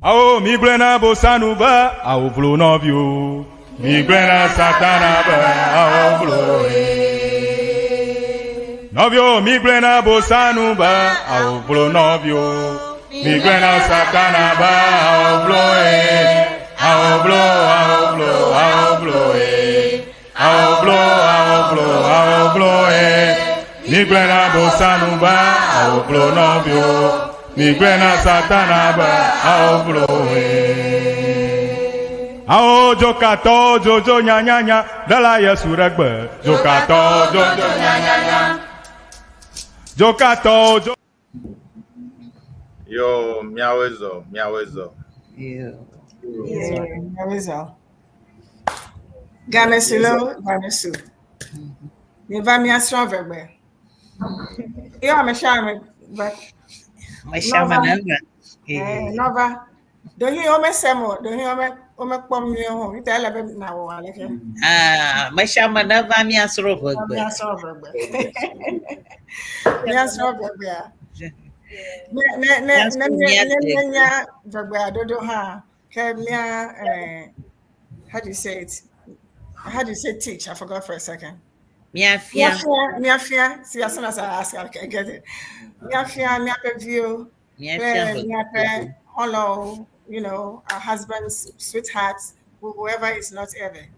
Ao migrena bosanuba, ao vlo novio. Migrena satanaba, ao vlo. Novio, migrena bosanuba, ao vlo novio. Migrena satanaba, ao vlo. Ao vlo, ao vlo, ao vlo. Ao vlo, ao vlo, ao vlo. Migrena bosanuba, ao vlo novio. Migrena satanaba ao bloe. Ao jokato jojo nya nya nya dala Yesu regbe. Jokato jojo nya nya nya. Jokato jo. Yo, miawezo. Miawezo. Gamesulo, Gamesu. Niva mi asro regbe. Yo ameshame but Nova. Do he ome semo? Do he ome pom ni ho? Ita ele be na wo aleke. Mashama Nava mi asro regbe. Mi asro regbe. Mi asro regbe. Ne regbe adodo ha. Ke mia how do you say it? How do you say teach? I forgot for a second. Miafia. See, as soon as I ask, I can get it. Miafia view. Miafia, hello, you know, our husbands, sweethearts, whoever is not ever.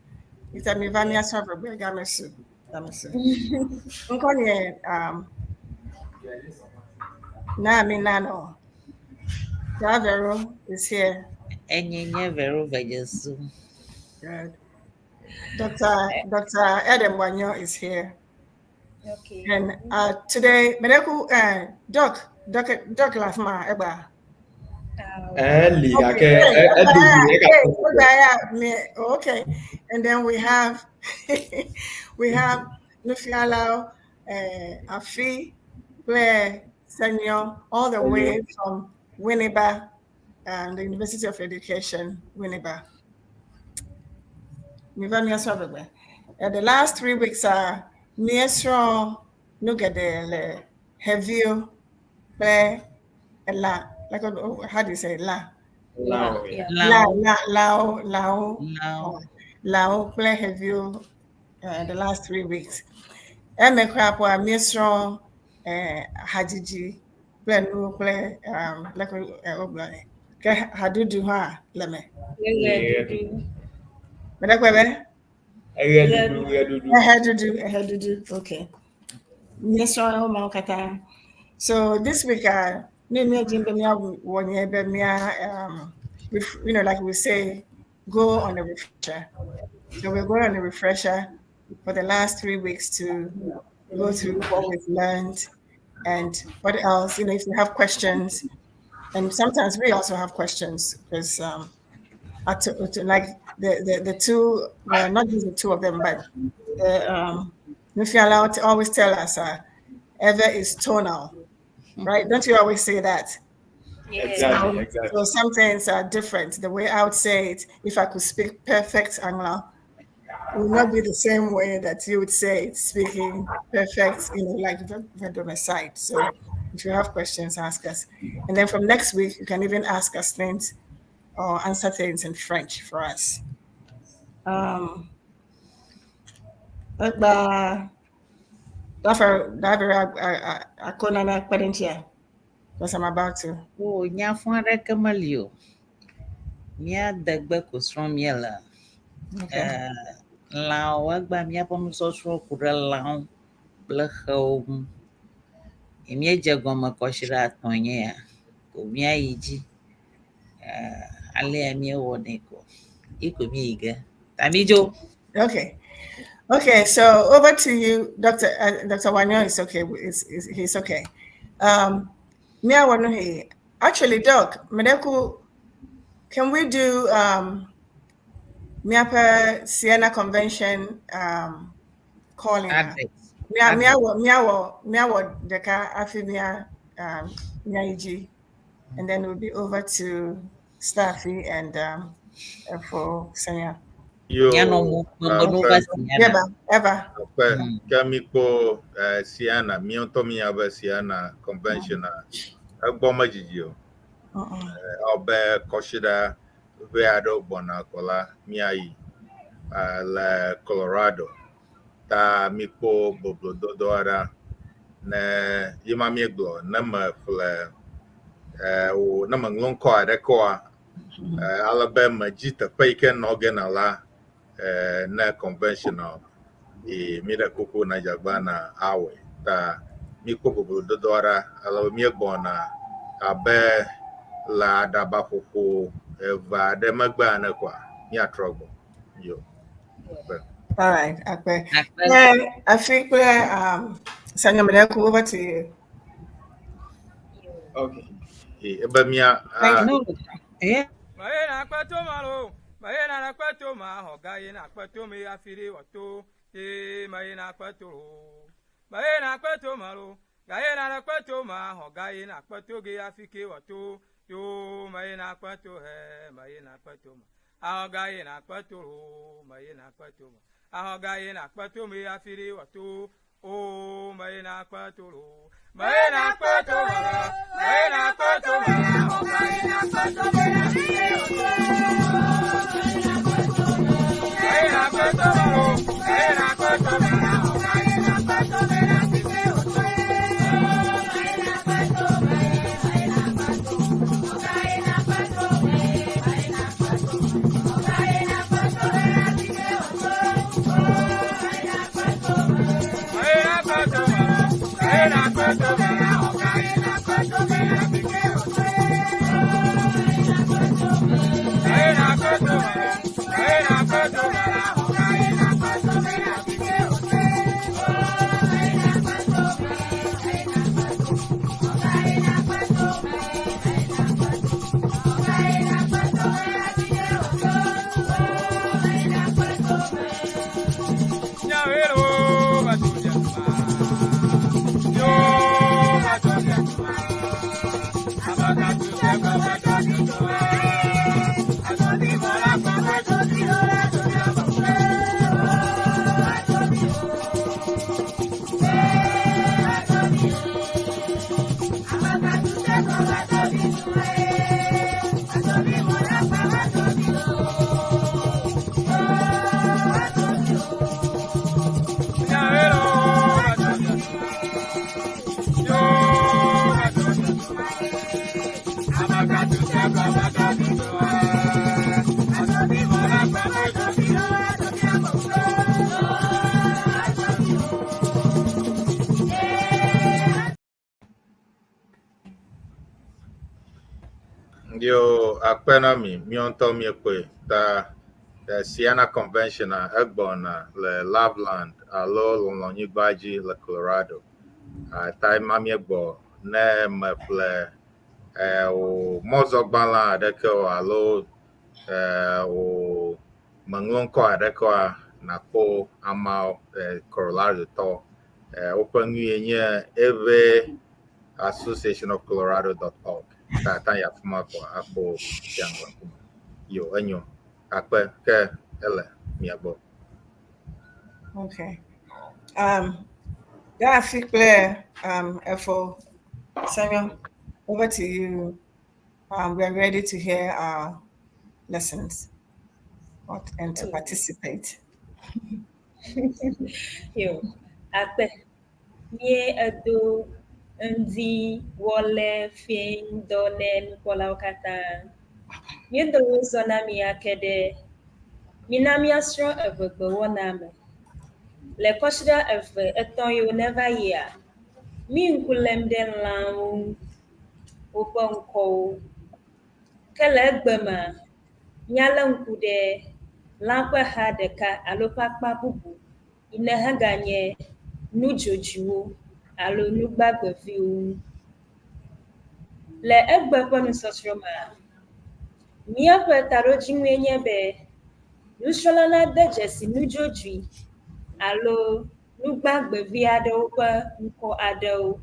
It's a Mivania server, Gamesu. Unkonye, Nami Nano. Javero is here. Enye Vero Vajasu. Good. Dr. Adam Wanyo is here. Okay. And today, Medeku, Doc Lafma Eba. Okay. And then we have Nufiala Afi Claire Senior, all the way from Winneba and the University of Education, Winneba. The last 3 weeks are Niesro Nugade Heavy La, like how do you say La? Lao play heavy the last 3 weeks. And the crap were Niesro Hajiji play like how do you ha leme. But I had to do. Okay. So this week, like we say, go on a refresher. So we're going on a refresher for the last 3 weeks to go through what we've learned and what else. If you have questions, and sometimes we also have questions because like the two, well, not just the two of them, but Nufiala always tell us ever is tonal, right? Don't you always say that? Yeah. Exactly. So some things are different. The way I would say it, if I could speak perfect Anglo, it would not be the same way that you would say it, speaking perfect, like the domicide. So if you have questions, ask us. And then from next week, you can even ask us things or answer things in French for us. Because I'm about to. Oh, Nyafwan Rekamalio. Mia Dagbe Kusrom Yella. Lao Wagba Miapom Social Kura Lao Blahome. Emia Jagoma Koshira Tonya. Kumia Iji. Ale Amia Woneko. Ikumiga. Tamijo. Okay, so over to you, Dr. Wanyo is okay. He's okay. Actually, Doc, Medeku, can we do Miapa Siena Convention calling? Miawo Deka Afimia Miaiji, and then we'll be over to Staffy and for Senya. Eva. Kamiko Siena, Miontomi Aba Siena Convention. Agboma Jijio. Obe Koshida Veado Bonacola Miai la Colorado ta mipo boblo dodora ne yima mieglo na ma fle o na manglon ko adekoa Alabama jita paiken ogenala na conventional e mira kuku na jabana awe ta mipo boblo dodora ala miegbona abe la daba kuku va de magbana kwa nya trouble yo. All right, Akwe. Akwe. I think Sanya Madeko, over to you. Okay. Ebamia No. Yeah. Maena kweto malo, maena na kweto ma hogaye na kweto me afiri wato, maena kweto. Maena kweto malo, gaena na kweto ma hogaye na kweto ge afike wato, yo maena kweto he, maena kweto ma. Ahogaye na kweto, maena kweto ma. Ahogaye na kweto me afiri wato, oh maena kweto. Maena kweto mala, maena kweto mala, hogaye na kweto me afiri wato. Maena kweto malo, maena kweto mala, hogaye na kweto me afiri wato. Yo akpena mi onto mi ekwe ta Siena Convention Egbona le Loveland alo lonyi gbaji le Colorado ta mami egbo ne mefle o mozogbala adeke alo o manglonko adeke na po ama Colorado to open yenye eve Association of Colorado.org ta ya fuma ko apo jangwa yo enyo akpe ke ele miabo. Okay. Yeah, I think Efo, Samuel, over to you. We are ready to hear our lessons and to participate. Yo, Akpe. Mie ado ndi wole fin donen kola wakata. Mie do zona mi akede. Mina mi astro evegbe woname. Le koshida eve eton yo never year. Mi nkulem den lan open ko. Kele egbema. Nyala nkude lankwe ha deka alopakpa bubu. Ine ha ganye nujojuwo alo nugbagbeviwo. Le egbe ƒe nusɔsrɔ̃me, míaƒe taɖodzinue nye be nusrɔ̃la nade dzesi nudzodzoe alo nugbagbevi aɖewo ƒe ŋkɔ aɖewo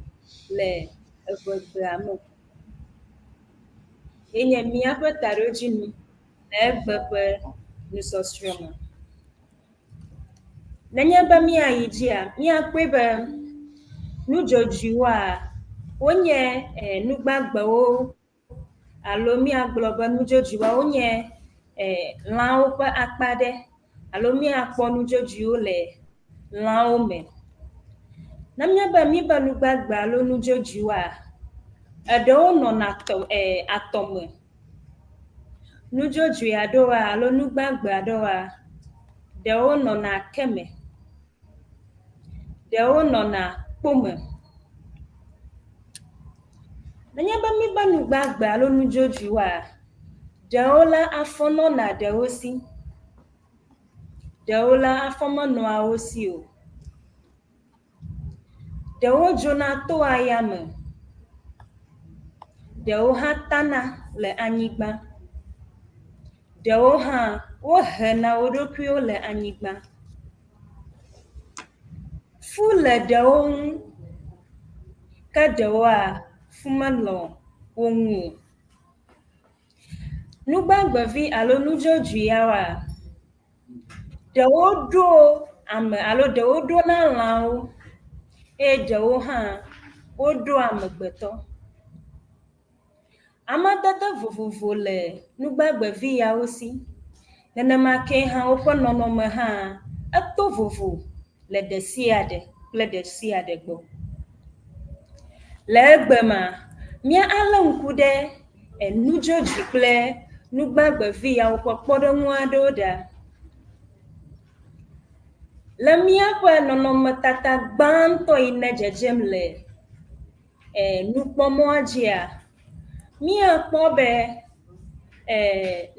le evegbea me. Yenye míaƒe taɖodzinu le egbe ƒe nusɔsrɔ̃me. Nenye be míayi dzia, míakpɔe be nudzodzoewoa wonye nugbagbewo alo míagblɔ be nudzodzoeawo nye lãwo ƒe akpa ɖe alo míakpɔ nudzodzoewo le lãwo me. Ne míabe míbe nugbagbe alo nudzodzoewoa, eɖewo nɔna atɔ me. Nudzodzoe aɖewoa alo nugbagbe aɖewoa, ɖewo nɔna ke me, ɖewo nɔna kpo me. Nenye be míbe nugbagbe alo nudzodzoewoa, ɖewo la afɔ nɔna ɖewo si, ɖewo la afɔ menɔa wo si o. Ɖewo dzona toa yame, ɖewo hã tana le anyigba, ɖewo hã wohena wo ɖokuiwo le anyigba. Fu le ɖewo ŋu, ke ɖewoa, fu melɔ wo ŋu o. Nugbagbevi alo nudzodzoeawoa, ɖewo ɖo ame alo ɖewo ɖona lãwo eye ɖewo hã woɖo amegbetɔ. Amadede vovovo le nugbagbevi yawo si. Nenema ke hã woƒe nɔnɔme hã eto vovo le ɖe sia ɖe kple ɖe sia ɖe gbɔ. Le egbe ma, míalé ŋku ɖe nudzodzoe kple nugbagbevi yawo ƒe kpɔɖeŋu aɖewo ɖa. Le míaƒe nɔnɔmetata gbãtɔ yi ne dzedzem le nukpɔmɔa dzia, míakpɔ be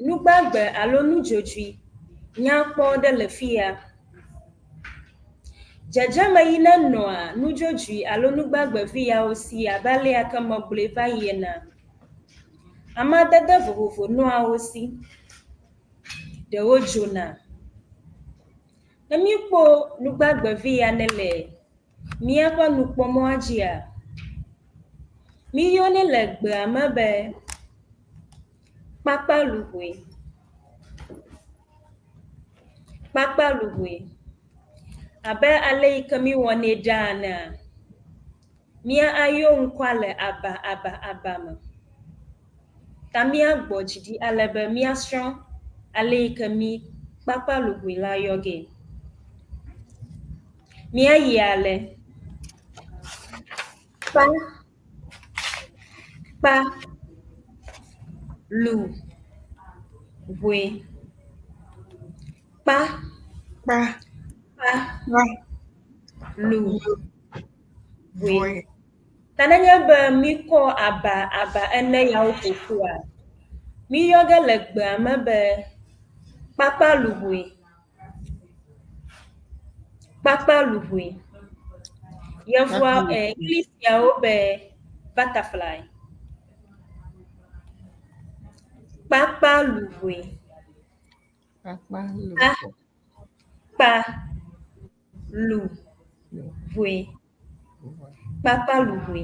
nugbagbe alo nudzodzoe nyakpɔ ɖe le fia. Dzedzeme yi ne nɔa nudzodzoe alo nugbagbevi yawo si abe alea ke megblɔe va yiena, amadede vovovo nɔa wo si, ɖewo dzona. Ne míkpɔ nugbagbevi ya ne le míaƒe nukpɔmɔa dzia, míyɔnɛ le gbea me be kpakpaluhoe. Kpakpaluhoe. Abe ale yi ke míwɔnɛ ɖa enea, míayɔ ŋkua le aba me. Ta míagbɔ dzi ɖi ale be míasrɔ̃ ale yi ke mí kpakpaluhoe la yɔgɛ. Míayi ale. Kpa lu hoe. Kpa lu hoe. Ta nenye be míkɔ aba ene yawo ƒoƒua, míyɔge le gbea me be kpakpaluhoe. Kpakpaluhoe. Yevua Englishtiawo be butterfly. Kpakpaluhoe. Kpakpaluhoe. Kpakpaluhoe.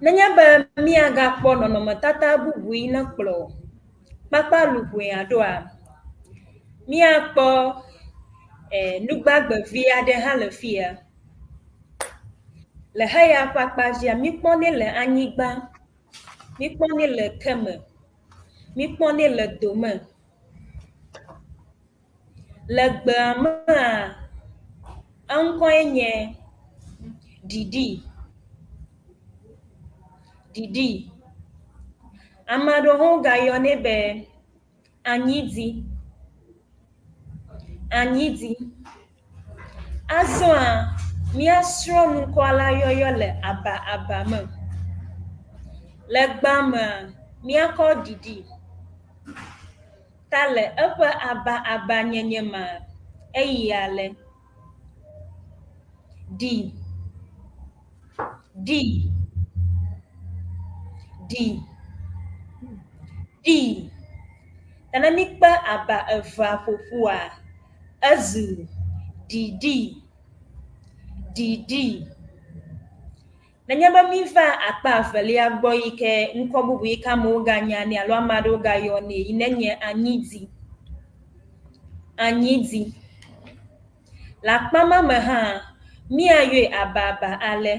Nenye be míagakpɔ nɔnɔmetata bubu yi ne kplɔ kpakpaluhoea ɖoa, míakpɔ nugbagbevi aɖe hã le fia. Le heya ƒe akpadzia, míkpɔnɛ le anyigba, míkpɔnɛ le keme, míkpɔnɛ le dome. Le gbea mea, eŋkɔe nye ɖiɖi. Ɖiɖi. Ame aɖewo hã wogayɔnɛ be anyidi. Anyidi. Azɔa, míasrɔ̃ ŋkɔa la yɔyɔ le aba me. Le gbea mea, míakɔ ɖiɖi. Ta le eƒe aba nyenye mea, eyi ale. Ɖi. Ta ne míkpe aba evea ƒoƒua, ezu ɖiɖi. Nenye be míva akpa evelia gbɔ yi ke ŋkɔ bubu yi ke amewo ganyanɛ alo ame aɖewo gayɔnɛ yi nenye anyidi. Anyidi. Le akpa ma me hã, míayɔe aba ale.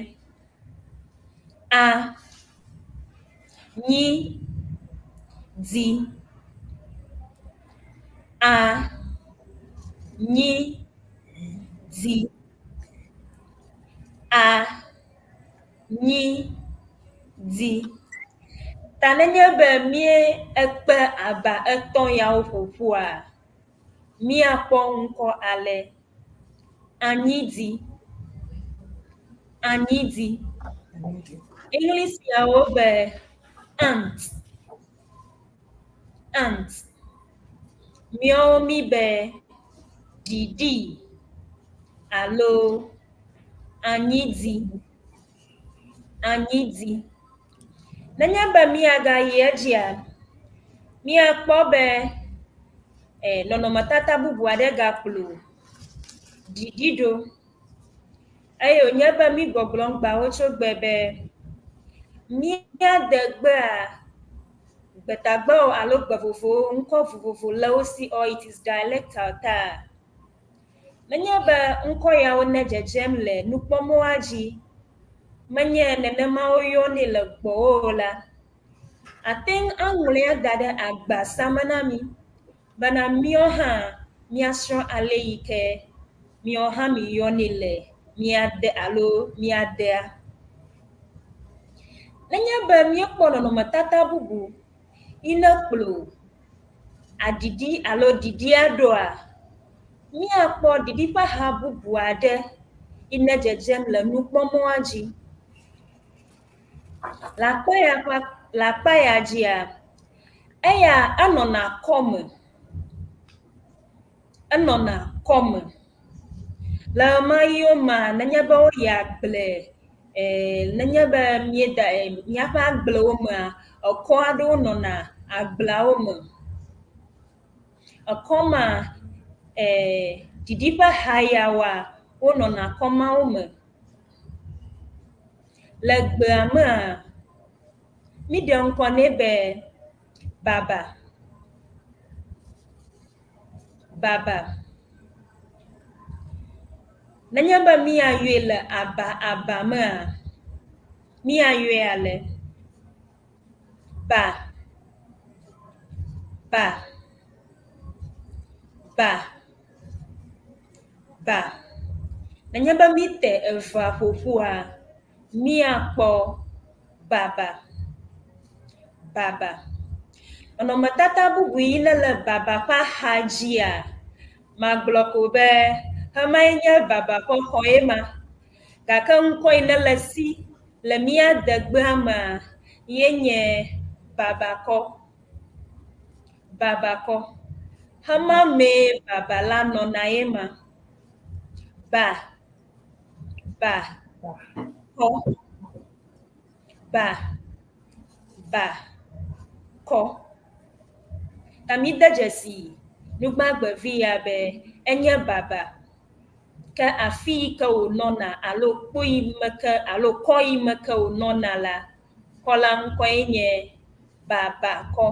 nyi di a nyi di a nyi di ta nenye be mie ekpe aba etɔ̃ yawo ƒoƒua míakpɔ ŋkɔ ale anyidi English yawo be ant míawo mi be didi alo anyidi nenye be míagayi edzia míakpɔ be nɔnɔmetata bubu aɖe gakplɔ didi ɖo eye wònye be mí gbɔgblɔm gbawo tso gbe be míade gbea gbetagbewo alo gbe vovowo ŋkɔ vovovo le wo si or it is dialectal ta nenye be ŋkɔ yawo ne dzedzem le nukpɔmɔa dzi menye nenema woyɔnɛ le gbɔwo la ate ŋu aŋlɔe da ɖe agbasa me na mí bena míawo hã míasrɔ̃ ale yi ke míawo hã míyɔnɛ le míade alo míadea nenye be míekpɔ nɔnɔmetata bubu yi ne kplɔ adidi alo didia ɖoa míakpɔ didi ƒe ha bubu aɖe yi ne dzedzem le nukpɔmɔa dzi le akpa ya dzia eya enɔna kɔme le ema yiwo me nenye be woyi agble nenye be míeda míaƒe agblewo mea ekɔ aɖewo nɔna agbleawo me ekɔma didi ƒe ha yawoa wonɔna kɔmawo me le gbea mea míɖe ŋkɔ nɛ be baba nenye be míayɔe le aba mea míayɔe ale ba nenye be míte evea ƒoƒua míakpɔ baba nɔnɔmetata bubu yi ne le baba ƒe axa dzia magblɔ ko be emae nye baba ƒe xɔ ye ma gake ŋkɔ yi ne le si le míade gbea mea ye nye babakɔ hema mee baba la nɔna ye ma ba kɔ ta míde dzesi nugbagbevi ya be enye baba ke afi yi ke wònɔna alo kpo yi me ke alo kɔ yi me ke wònɔna la xɔ la ŋkɔe nye babakɔ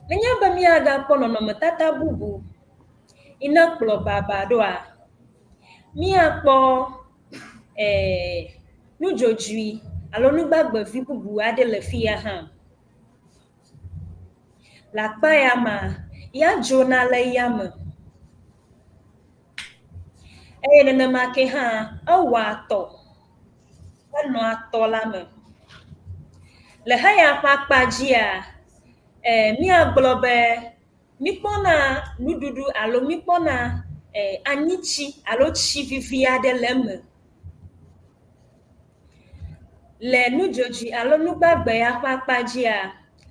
nenye be míagakpɔ nɔnɔmetata bubu yi ne kplɔ baba ɖoa míakpɔ nudzodzoe alo nugbagbevi bubu aɖe le fiya hã le akpa ya mea ya dzona le yame eye nenema ke hã ewɔ atɔ enɔ atɔ la me le heya ƒe akpa dzia míagblɔ be míkpɔna nuɖuɖu alo míkpɔna anyitsi alo tsi vivi aɖe le eme le nudzodzoe alo nugbagbe ya ƒe akpa dzia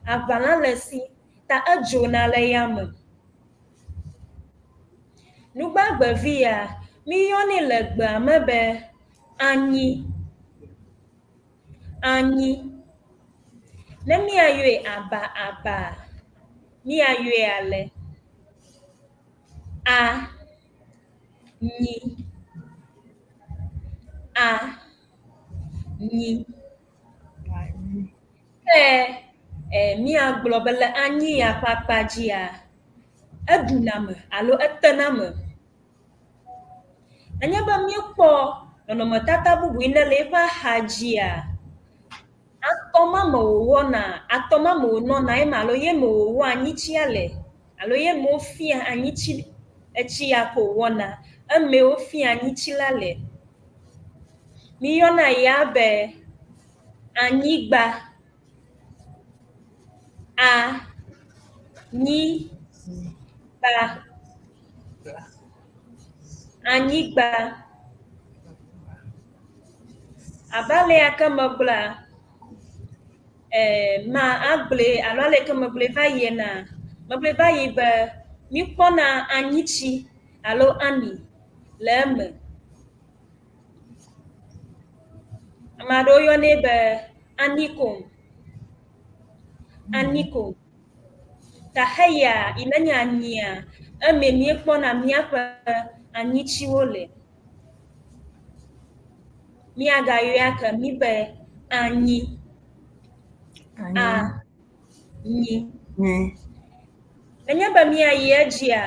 aʋala le si ta edzona le yame nugbagbevi ya míyɔnɛ le gbea me be anyi ne míayɔe aba míayɔe ale anyi ke míagblɔ be le anyi ya ƒe akpa dzia eɖuna me alo etena me nenye be míekpɔ nɔnɔmetata bubu yi ne le eƒe axadzia, atɔma me wòwɔna, atɔma me wònɔna ema alo ye me wòwɔ anyitsia le, alo ye me wofia anyitsi etsi ya ko wòwɔna, eme wofia anyitsi la le. Míyɔna ya be anyigba, anyigba, anyigba. Abe yake megblɔa, ma agble alo aleke megble va yiena, megble va yi be míkpɔna anyitsi alo ami le eme. Ame aɖewo yɔnɛ be anikom, anikom. Ta heya yi nenye anyia, eme míekpɔna míaƒe anyitsiwo le. Míagayɔe ake mí be anyi. Anyi. Nenye be míayi edzia,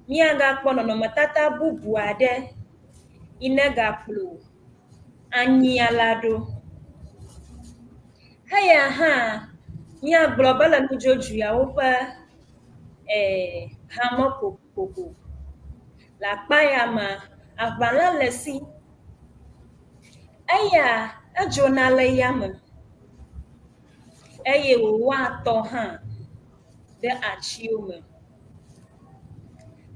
míagakpɔ nɔnɔmetata bubu aɖe yi ne gaƒlo anyia la ɖo. Heya hã míagblɔ be le nudzodzoeawo ƒe hame ƒoƒo. Le akpa ya mea, aʋala le esi. Eya edzona le yame eye wòwɔa atɔ hã ɖe atsiwo me.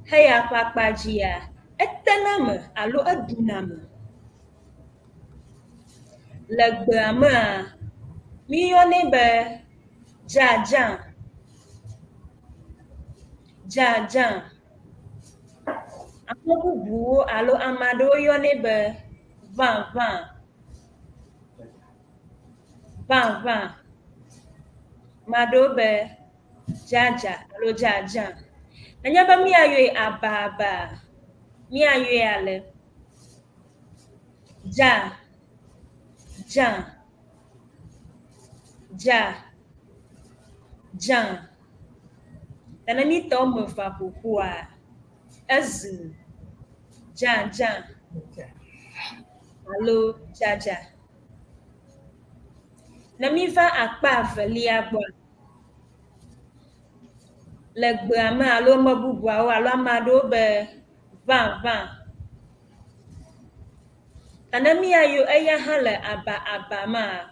Heya ƒe akpadzia, etena me alo eɖuna me. Le gbea mea, míyɔnɛ be dzadza. Dzadza. Ame bubuwo alo ame aɖewo yɔnɛ be ʋaʋã. Ʋaʋã. Ame aɖewo be dzadza alo dzadza. Nenye be míayɔe ababa, míayɔe ale. Dza, dza, dza, dza. Ne mítɔ wɔme evea ƒoƒua, ezi dzadza alo dzadza. Ne mí va akpa evelia gbɔa, le gbea me alo ame bubuawo alo ame aɖewo be ʋaʋã. Ne míayɔ eya hã le aba mea,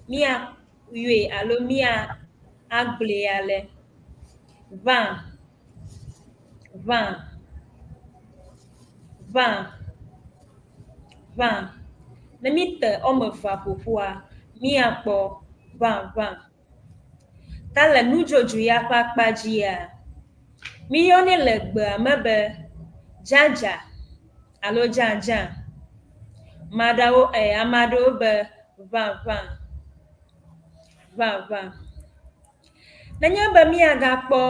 míayɔe alo míagblea ale. Ʋã, ʋã, ʋã, ʋã. Ne mí te wɔme evea ƒoƒua, míakpɔ ʋaʋã. Ta le nudzodzoe ya ƒe akpadzia, míyɔnɛ le gbea me be dzadza alo dzadza. Ame aɖewo be ʋaʋã, ʋaʋã. Nenye be míagakpɔ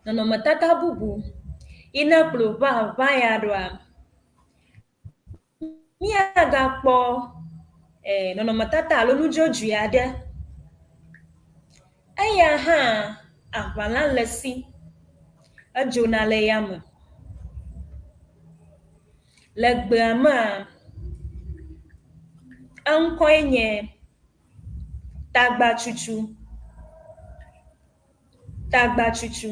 nɔnɔmetata bubu yi ne kplɔ ʋaʋã ya ɖoa, míagakpɔ nɔnɔmetata alo nudzodzoe aɖe. Eya hã aʋala le esi, edzona le yame. Le gbea mea, eŋkɔe nye tagbatsutsu. Tagbatsutsu.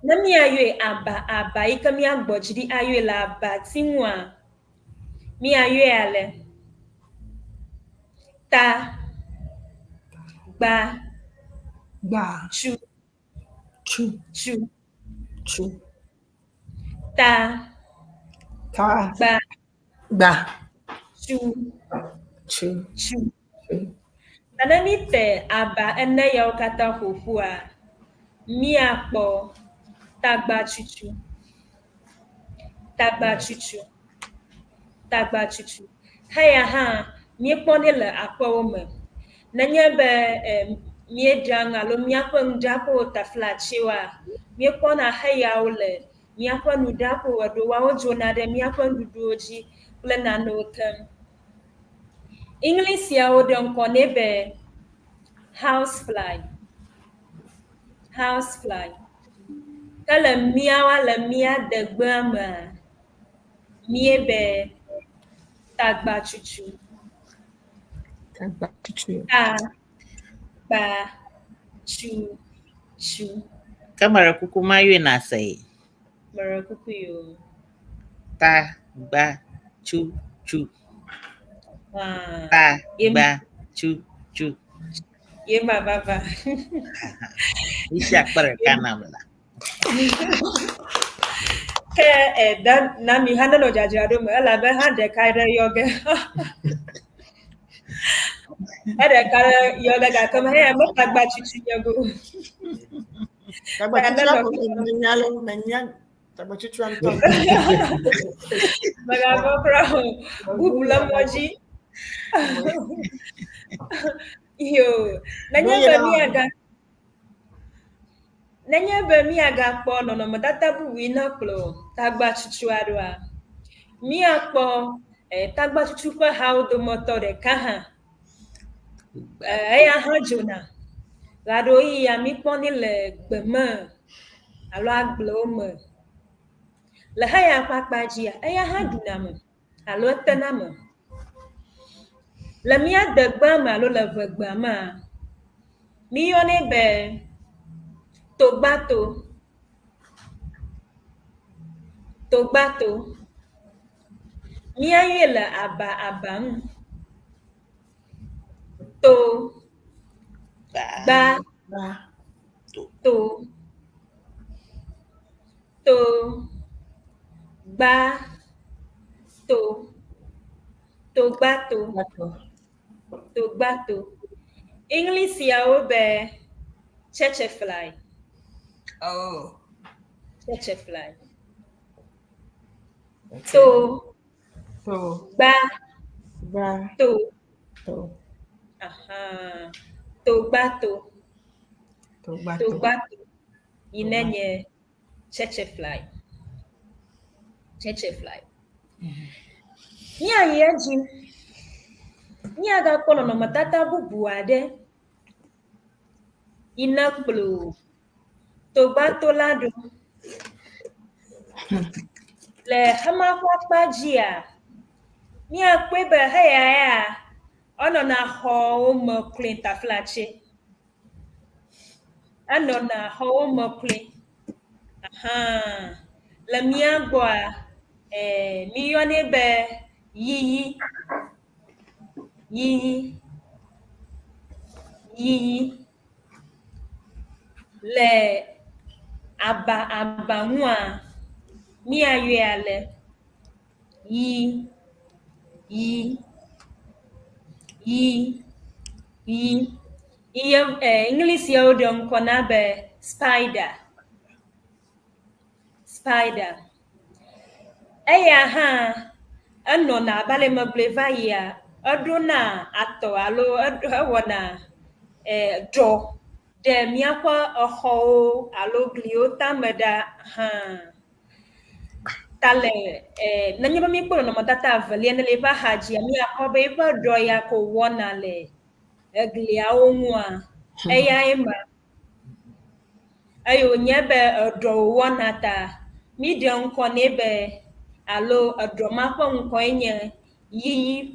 Ne míayɔe aba yi ke míagbɔ dzi ɖi ayɔe le abati ŋua, míayɔe ale. Ta, gba, tsu, tsu. Ta, gba, tsu. Ne mí te aba ene yawo katã ƒoƒua, míakpɔ tagbatsutsu. Tagbatsutsu. Tagbatsutsu. Heya hã míekpɔnɛ le aƒewo me. Nenye be míeɖa nu alo míaƒe nuɖaƒewo te flatsioa, míekpɔna heyawo le míaƒe nuɖaƒewo eɖewoawo dzona ɖe míaƒe nuɖuɖuwo dzi kple nanewo keŋ. Englishtiawo ɖe ŋkɔ nɛ be housefly. Housefly. Ke le míawa le mía degbea mea, Mie be tagba chuchu. Back to true. Tagba chuchu. Kamara kuku mayu na say. Marakuku yo. Ta ba chu chu. Ta Yem ba chu chu. yema baba. Isha para kanamla. Ke dan na mi handa no jajado me ala be hande kaire yoga. Ada kara yoga ga kama he mo tagba chuchu yogo. Tagba Kana chuchu no ako menyalo menyan. Tagba chuchu anton. maga mo bro. Bubula moji. Yo, nanya Menyalo. ba mi aga. Nanya ba mi aga kpo no no matata bu wina klo tagba chuchu arua. Mi akpo tagba chuchu pa how do motor de kaha. Ya ha jona. Lado yi ya mi kpo ni le gbeme. Alo agble me. Le ha ya kpakpa ji ya ha duna me. Alo tena me. Le mi adegba me alo le vegba me. Mi yone be togbato. Togbato. Mia ye le abam. To ba Ba. to to ba to togbato togbato. English ya obe cheche fly. Oh. Cheche fly. Okay. To So, ba ba. to To. togbato Togbato. togbato. Inenye cheche fly. Cheche fly. Nya yeji. Nya ga kono no matata bubu ade. Inakplo. Togbato lado. Le hama kwa pajia. Nya kwebe haya ya. Ono na ho mo clean taflache. Ano na ho mo clean. Le mia gboa mi yone be yiyi le aba nwa mi aye ale yi iye English ya odom kona be spider eya ha ano na abale mableva ya odo na ato alo ewo na do de miakwa oho alo gliota meda ha tale na nyeba mi kporo na matata avali na le ba haji mi akobe ba do ya ko wona le eglia onwa eya ema ayo nyebe do wona ta mi de nko nebe alo do ma kwa nko enye yiyi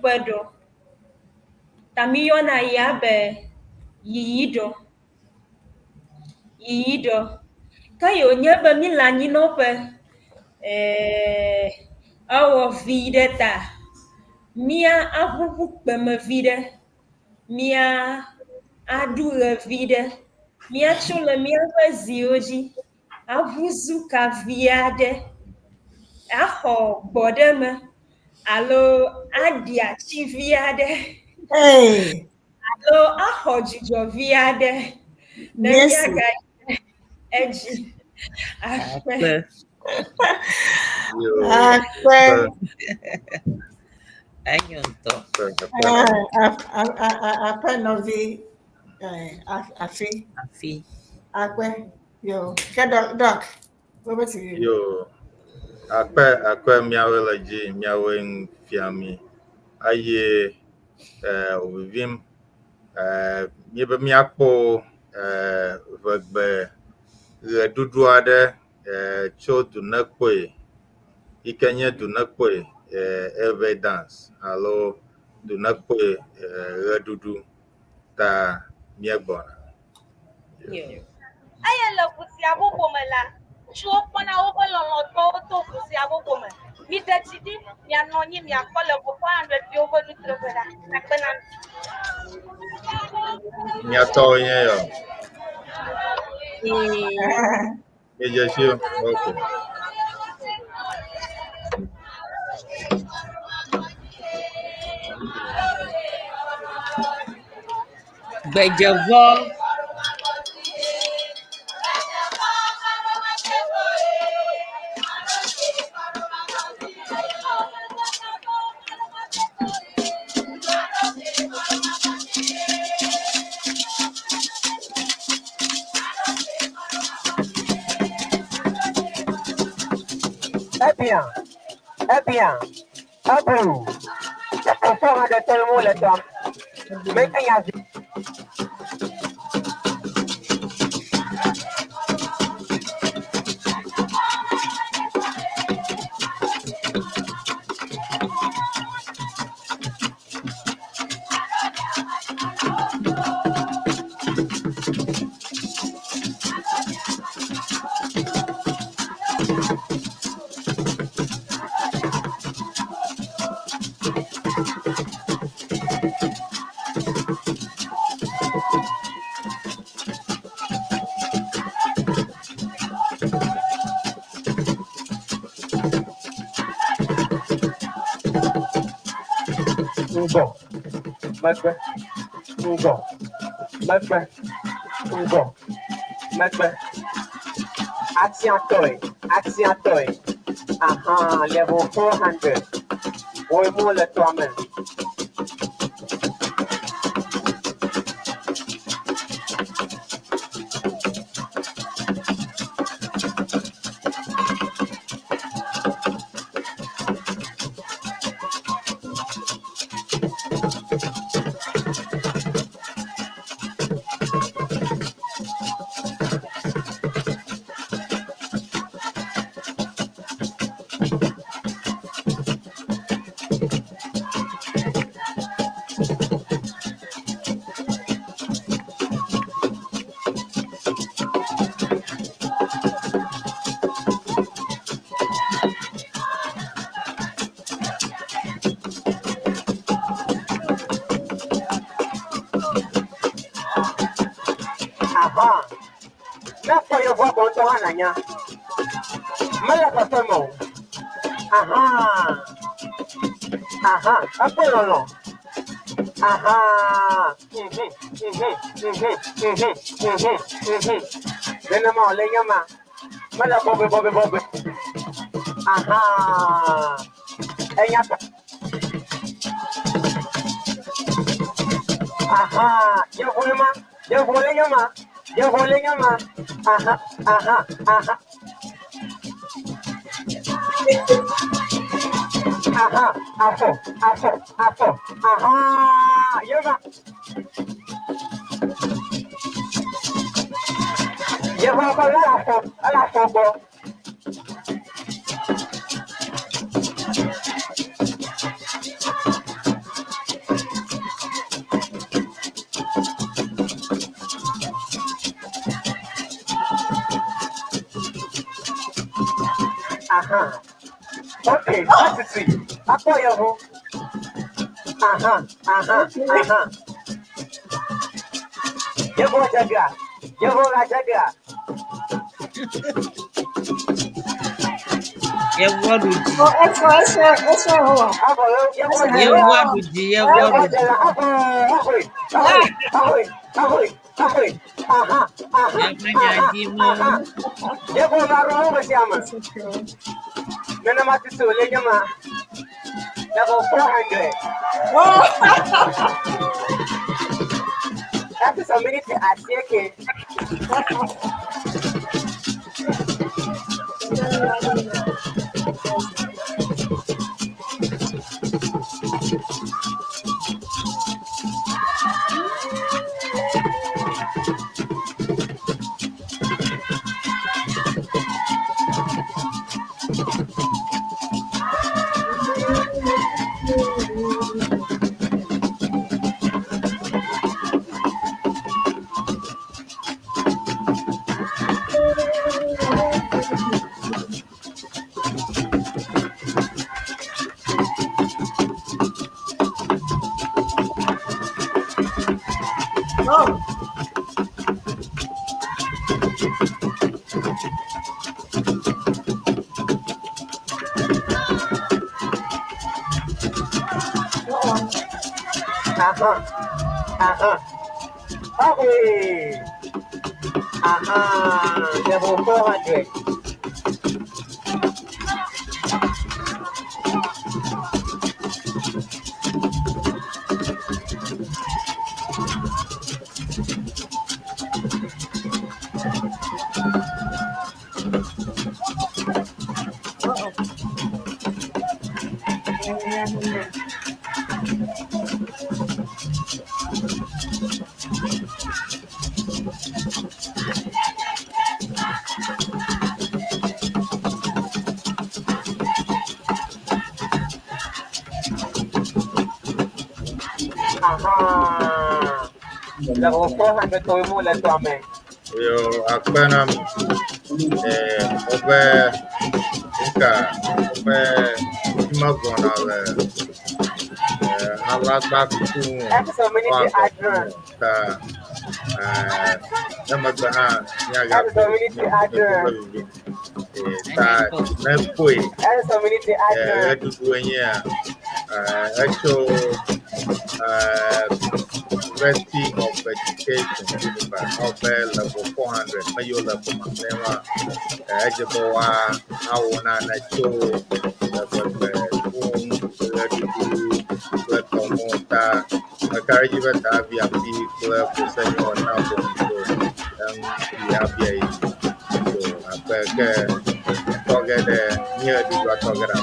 pedo tami yona ya be yiyi do kayo nyebe mi la nyi no pe awo vide ta mia ahuhu kpeme vide mia adure vide mia chole mia zioji avuzu ka viade aho bodeme alo adia chi viade Hey. alo aho jijo viade na Yes. mia ga eji akpe Akpe. Anyonto. Akpe no vi. Afi. Afi. Akpe. Yo. Get doc. Over to you. Yo, akpe miawe laji miawe fiami. Aye ovivim miebe miakpo vegbe ɣeɖuɖu aɖe tso dunekpoe yi ke nye dunekpoe eve dance alo dunekpoe ɣeɖuɖu ta míegbɔna. Eye le ʋusia bubu me la, ŋutsuwo kpɔna woƒe lɔlɔ̃tɔwo to ʋusia bubu me. Miɖe tsi ɖi, mianɔ anyi, miakpɔ le ʋu 400 ƒiwo ƒe nuteƒe ɖa. Akpena mi. Miatɔwo nye yɔ. Miedze si o. Ok. Gbedzevɔ. Bien, Abou, on fera de tout le monde le temps. Mais quand il y a Action toy. Aha, level 400. Boy, more le toi-même. Apollo. Aha. Venema lenyama. Mala bobe. Aha. Enyata. Aha. Yo lenyama. Aha. Aha, afo. Aha, yoga. Yoga ala afo. Aha. Okay, let's see. Apoyo. Aha. Yevo jaga. Yeworuji. Oh, extra. Yeworuji. Aha. Yamanyajimo. Yevo maro masiama. Nana matisu lenyama. Level 400. That is a minute at CK. Okay. Level 400. Level 400 tôi mua lên cho mình. Yo, akpena obe nka obe imagona le alagba kuku Episode minute address. ka yamagba ha nyaga Episode minute address. ta nepoi Episode minute address. edudu enye actual University of Education of level 400 mayo level masema ejibowa awona na cho level komota akari beta via pi club senyo na bonito ya bia yi so apeke togede near di togera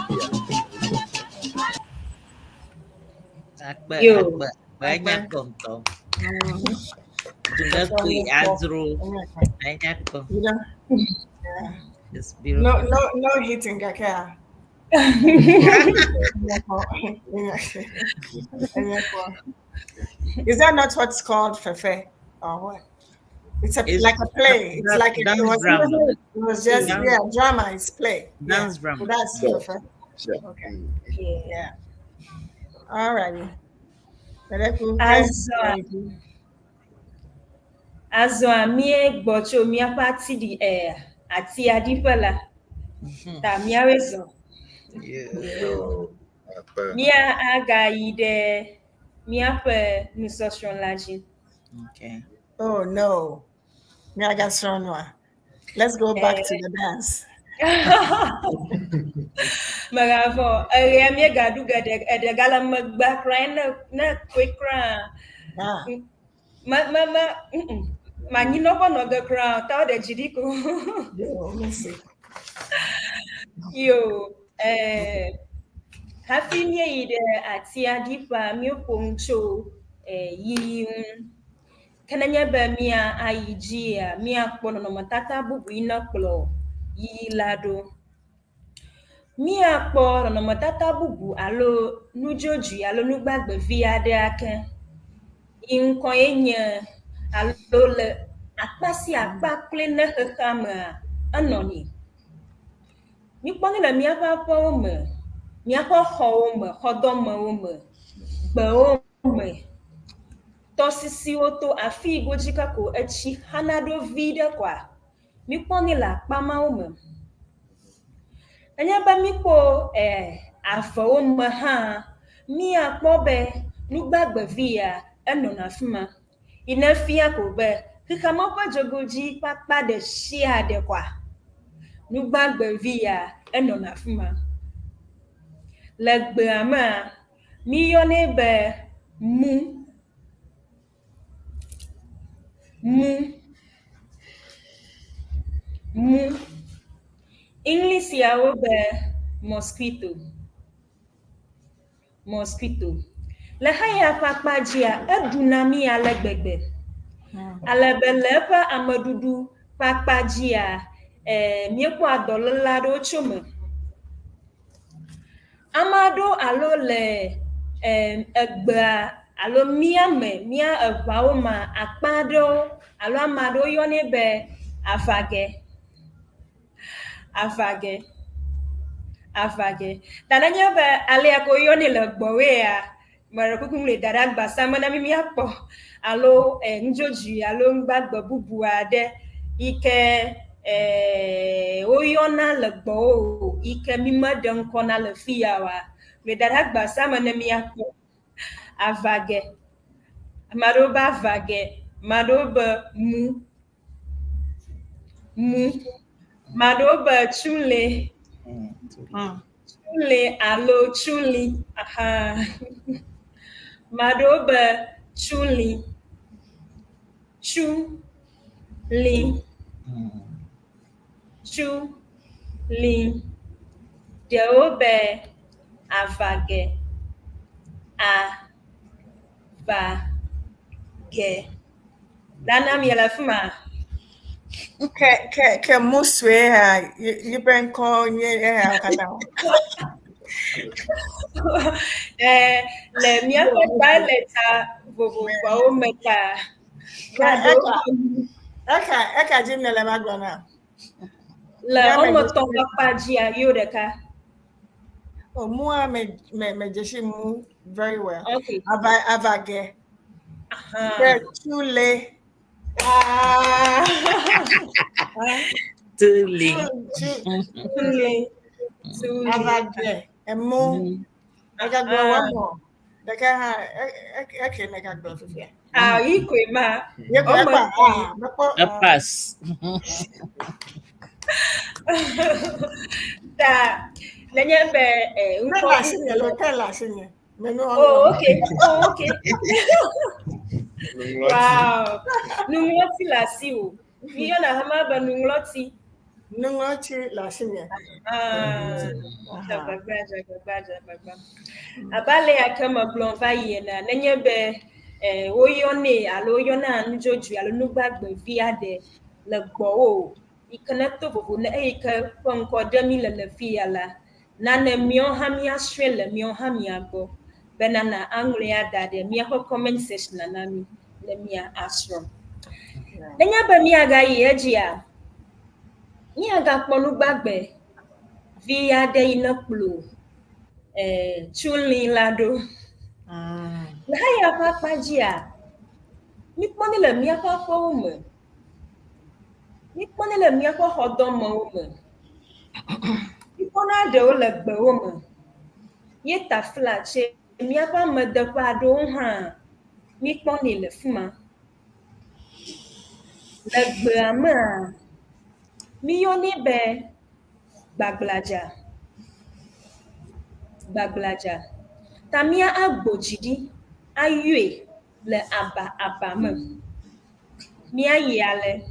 Yo. Banyak kontong. Sudah kui azru. Banyak kong. It's beautiful. No hitting Gakea. Is that not what's called fefe or what? It's like a play. It's like it was just drama is play. Dance drama. So that's fefe. Okay. Yeah. All righty. Azo amie gbocho mi apati di ati adipela ta mi awezo mi aga ide mi ape nutrition laji. Okay. Oh no. Mi aga stronwa. Let's go back to the dance. Magavo mi gadu gade edegala magba cry na quick cry. Ma nyino bono the crowd ta de jidiko. Yo happy new year ati adipa mi oponcho yi kananya ba mi a ayiji a mi akpono no matata bubu ina klo yi lado mi akpo no matata bubu alo nujoju alo nugbagbe vi ade akan nǹkan èèyàn alole akpasi akpa kple ne xexame anɔni mikpɔni le miaƒe aƒewo me miaƒe xɔwo me xɔdɔmewo me gbewo me tɔsisiwo to afi godzi kako etsi xana ɖo vi ɖe koa mikpɔni le akpamawo me enye be mikpɔ avewo me hã miakpɔ be nugbagbevi ya enɔna afi ma yi ne fia ko be xexame ƒe dzogodzi kpakpa ɖe sia ɖe koa nugbagbevi ya enɔna afi ma le gbea mea miyɔnɛ be mu English yawo be mosquito le haya kpakpa dzia eduna mi ale gbegbe ale be le eƒe ameɖuɖu kpakpa dzia miekpɔ adɔléla ɖewo tso me ame aɖewo alo le egbea alo mia eʋawo me akpa aɖewo alo ame aɖewo yɔnɛ be avage ta nenye be alea ko yɔnɛ le gbɔwoe ya mele kuku le da ɖe agbasa me na mi miakpɔ alo nudzodzoe alo nugbagbe bubu aɖe yi ke woyɔna le gbɔwo yi ke mi meɖe ŋkɔ na le fi ya wa le da ɖe agbasa me ne miakpɔ avage Madoba vage, madoba mu, madoba chule, chule alo chuli, aha. Madoba chuli, chuli, chuli, deobe avage, avage. Dana mielafuma. Ke muswe ha you been call ye ha kata. Le mia ko baleta vovo kwa o meta. Eka jim le magwana. Le o mo ton papa ji ayo de ka. Oh, mua me jeshi mu very well. Okay. Avage. Aha. Chule. Tuli. Tuli. Avage. Emu. Eka gwa wamo. Deka ha eke neka gwa fifia. Ikwe ma. A pass. Ta. Lenye be Tell sinye. Oh, okay. Oh, okay. Wow. Nungloti la si o. Miyo na hama ba nungloti. Nungloti la sinye. Jabagba. Abale akama blon va yena. Nenye be oyone alo oyona njoju alo nugbagbe via de le gbo o. Ikaneto bobo na eka ponko demi le via la. Na ne mio hamia swele mio hamia go. Benana anglia dade mia ko comment section na nami le mia asro. Nenya ba mi aga yejia. Ni aga ponu gbagbe via de inaplo chuli lado. Na ya papa jia. Mi poni le mia papa ume. Mi poni le mia ko hodon mo ume. Mi pona de o le gbe ume. Ye ta flache mia pa me de pa do ha. Mi poni le fuma. Le gbe ama. Mi yo ni be Baglaja. Tamia agbojidi ayue le abame. Mia yale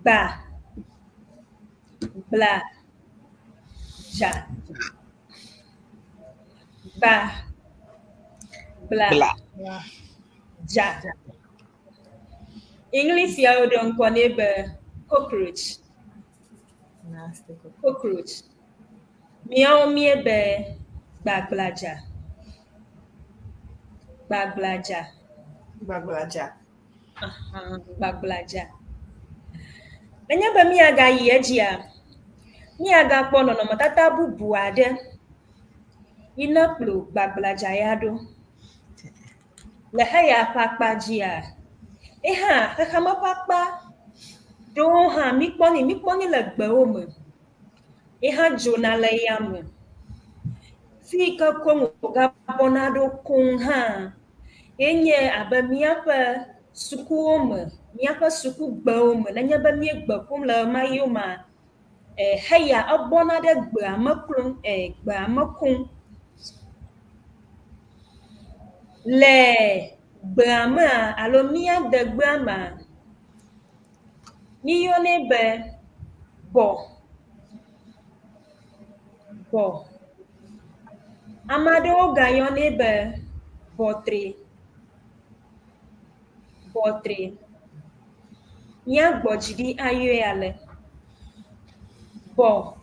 ba bla ja ba bla ja. English ya odon kone be cockroach. Cockroach. Mia mie be Baglaja. Baglaja. Nanya ba mi aga yejia. Mi aga kpono no matata bubu ade. Inaplo Baglaja yado. Le haya papa jia. Eha, kama papa. Do ha mi kponi le gbe ome. Eha jona le yame. Fika kongo ga bonado kung ha. Enye abe miape suku ome, miape suku gbe ome, nenye be mie gbe kum le mayo ma heya abona de gbe ameklum gbe amekun le gbe ame alo mia de gbe ama mi yone be bo amado ga yone be botre mia gbojidi ayo ale botre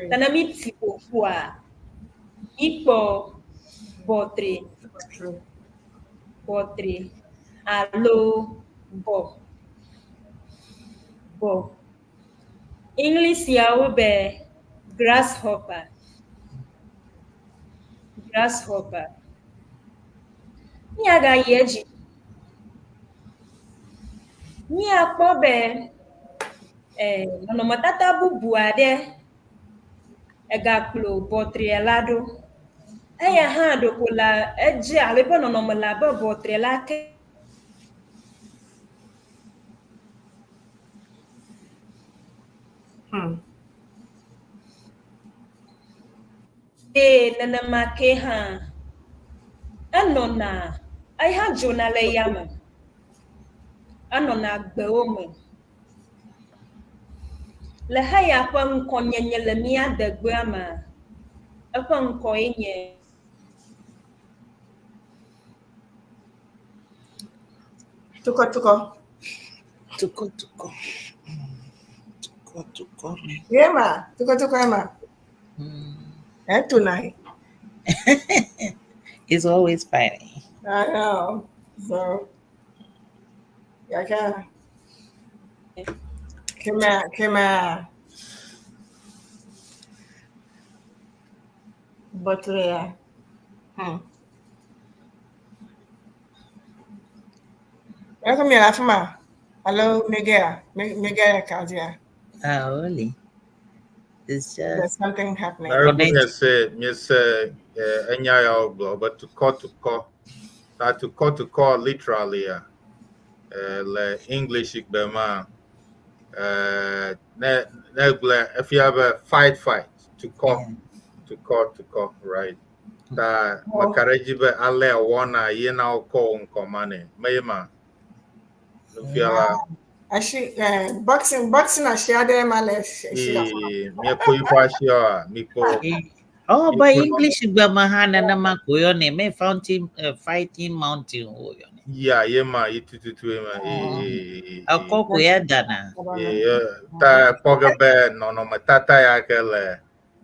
tana mi tipo kwa ipo botre alo bo English ya be grasshopper mi aga yeji mi akpo be nɔnɔmetata bubu aɖe egakplɔ bɔtria la ɖo. Eya hã ɖeko la edze alebe nɔnɔme la be bɔtria la ke nenema ke hã enɔna eya dzona le yame, enɔna gbewo me. Le heya ƒe ŋkɔnyenye le mía degbea me, eƒe ŋkɔe nye Tuko tuko. Yeah, ma. Tuko ma. Tonight. It's always funny. I know. So, yeah, come here. But welcome here, Afama. Hello, Miguel Caldia. Only. It's There's just something happening. Yes, but to call literally, le English Bema, if you have a fight, to call, right? That Makarajibe Ale Wana Yena call command, Mayma. Actually, boxing I share them oh, by English Bamahana Namakoyo name fountain fighting mountain. Yeah, yema itu a koko ya dana. Ta pogabe no matata ya kele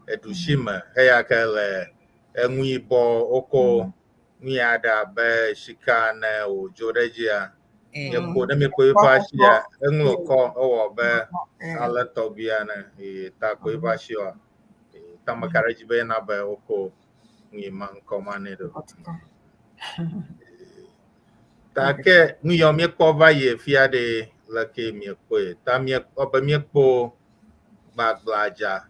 edushima ya kele enwi bo oko ni ada be shikana o jorejia yeko na me ko ifashia enlo ko o be ala tobia na ta ko ifashia ta makaraji be na be oko ni man komane do. Take New York me cover ye fiade lake me kwe ta me oba me po baglaja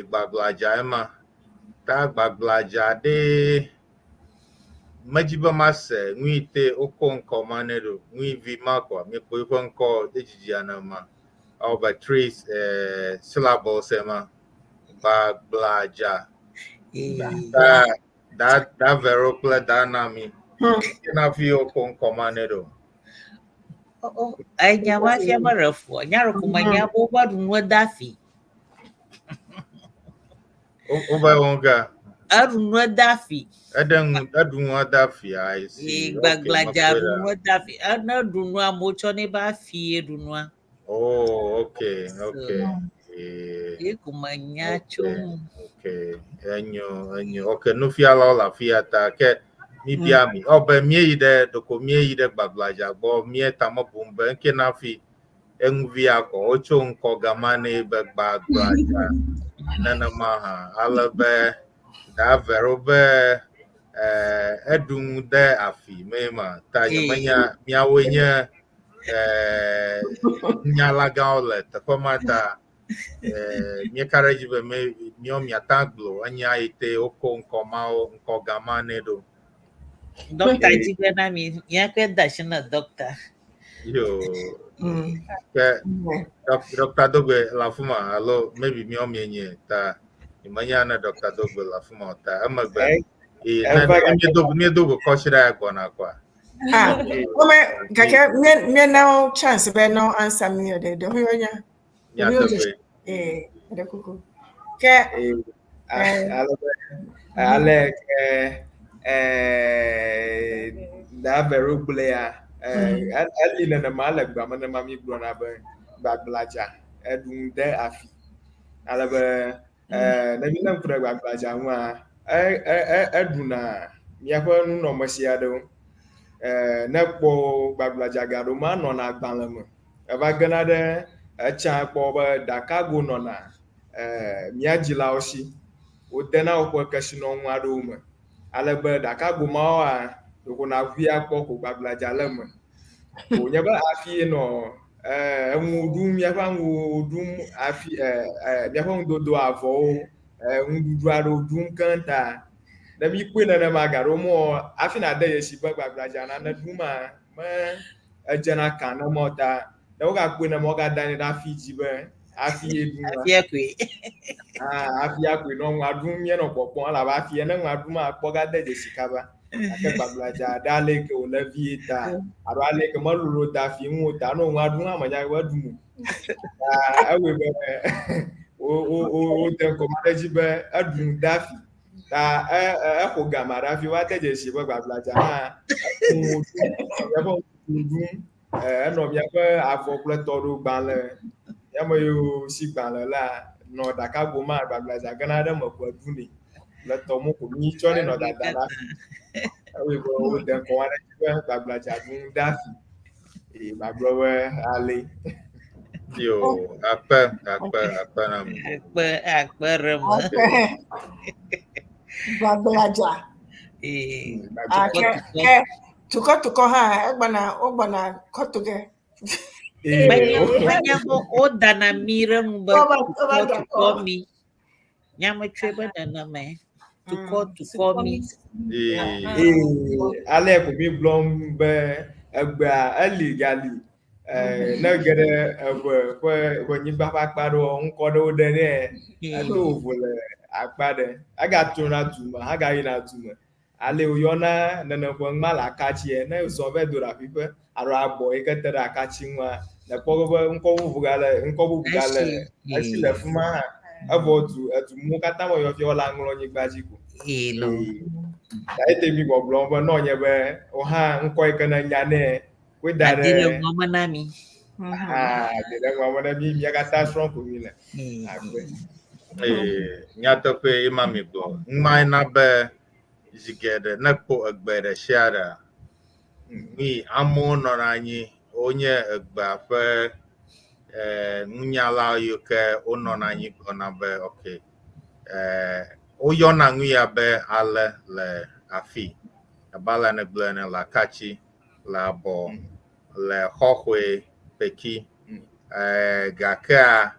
baglaja ema ta baglaja de majiba mase nwite okon komanero nwi vi makwa me ko ifon ko ejiji anama over trace syllables ema baglaja that veropla dynamic na fio con comanero. Ai nyama fia marafu, nyaro kumanya boba dunwa dafi. Oba wonga. Arunwa dafi. Adunwa dafi I see. Baglaja dunwa dafi. Ana dunwa mocho ne ba fie dunwa. Oh, okay. Kumanya chum. Okay. Enyo. Okay, no fia la fiata ke mi biami oba mie ide doko mie ide baglaja bo mie tamabumba nke na fi envi ako ocho nko gamane be baglaja nana maha alabe da verobe edun de afi mema ta yamanya miawenye nyala gaole ta komata mie karaji be me mio miataglo anya ite oko nko mao nko gamane do. Doctor Jigana mi yakwe dashina doctor. Yo. Dr. Dogwe Lafuma, hello, maybe me on me ta imanyana Dr. Dogwe Lafuma ta amagbe. Me dogo koshira gona kwa. Kaka me now chance be no answer me the hoya. Ya dogo. The kuku. Ke Alec da very player alina na malak ba mana mami blona ba baglaja edun de afi alaba na mi na kura baglaja wa eduna mi akwa nu no masia do na po baglaja gado ma no na agbanlamo e ba gana de cha po ba dakago no na mi ajila osi o dena o ko kasino nwa do mo alebe daka gumawa doko na via ko baglaja lema o nyaba afi no ŋuɖum míaƒe ŋuɖum afi míaƒe ŋudodo avɔwo ŋuɖuɖu aɖewo ɖum keŋ ta ne mi kpɔe nenema gaɖo mɔ afi na de yesi be gbagbladzea nane ɖuma me edzena ka ne mɔ ta ne wogakpɔe ne mɔ gada ne ɖe afi dzi be afi ye ɖum Afia koe. afi akɔe nɔ ŋua ɖum míenɔ kpɔkpɔm elabe afi ne ŋua ɖum akpɔ gade dzesi kaba ake gbagbladzea ɖe ale ke wòle vie ta alo ale ke melolo da fi ŋu ta no ŋua ɖum amenya be ɖum ta ewoe be wode ŋkɔme ɖe dzi be eɖum da fi ta exɔ gama ɖe afi woate dzesi be gbagbladzea hã míaƒe ɖum enɔ míaƒe avɔ kple tɔɖo gbalẽ míame yiwo si gbalẽ la nɔ ɖaka goma gbagbladzea gena ɖe me ƒe ɖunɛ le tɔmɔ ko mi tsɔ ne nɔ dada ɖa ewoe be wode ŋkɔme ɖe dzi be gbagbladzea ɖum da fi gbagblɔ be ale Yo, akpe na mi. Akpe remo. Gbagbladzea. Tukɔ hã egbana kɔtuge. Banyak o dana mireng tukɔ mi. Nyame twe be dana me. Tukɔ mi. Ale ko mi gblɔm be egbea eli gali ne ge ɖe ƒe nyigba ƒe akpa ɖewo ŋkɔ ɖewo ɖe nɛ eto vo le akpa ɖe agatrona dume agayina dume ale wòyɔna nene ƒe ŋma le akatsie ne zɔ ve do ɖe aƒiƒe alo abɔ yi ke te ɖe akatsi ŋua le kpɔ be ŋkɔ bubu gale esi le fi ma hã evɔ edu mo katã me yɔ fia wole aŋlɔ nyigba dzi ko ete mi gbɔgblɔm be nɔnye be wo hã ŋkɔ yi ke ne nya nɛ koe da ɖe adile ŋɔme na mi mia katã srɔ̃ ko mi le agbe nyateƒe ye ma mi gblɔ ŋmae na be zi geɖe ne kpɔ egbe ɖe sia ɖe mi amewo nɔna anyi wonye egbea ƒe nunyala yiwo ke wonɔna anyi gblɔna be ok woyɔna nu ya be ale le afi abe ale ne gblɔ ene le akatsi le abɔ le xɔxɔe peki gakea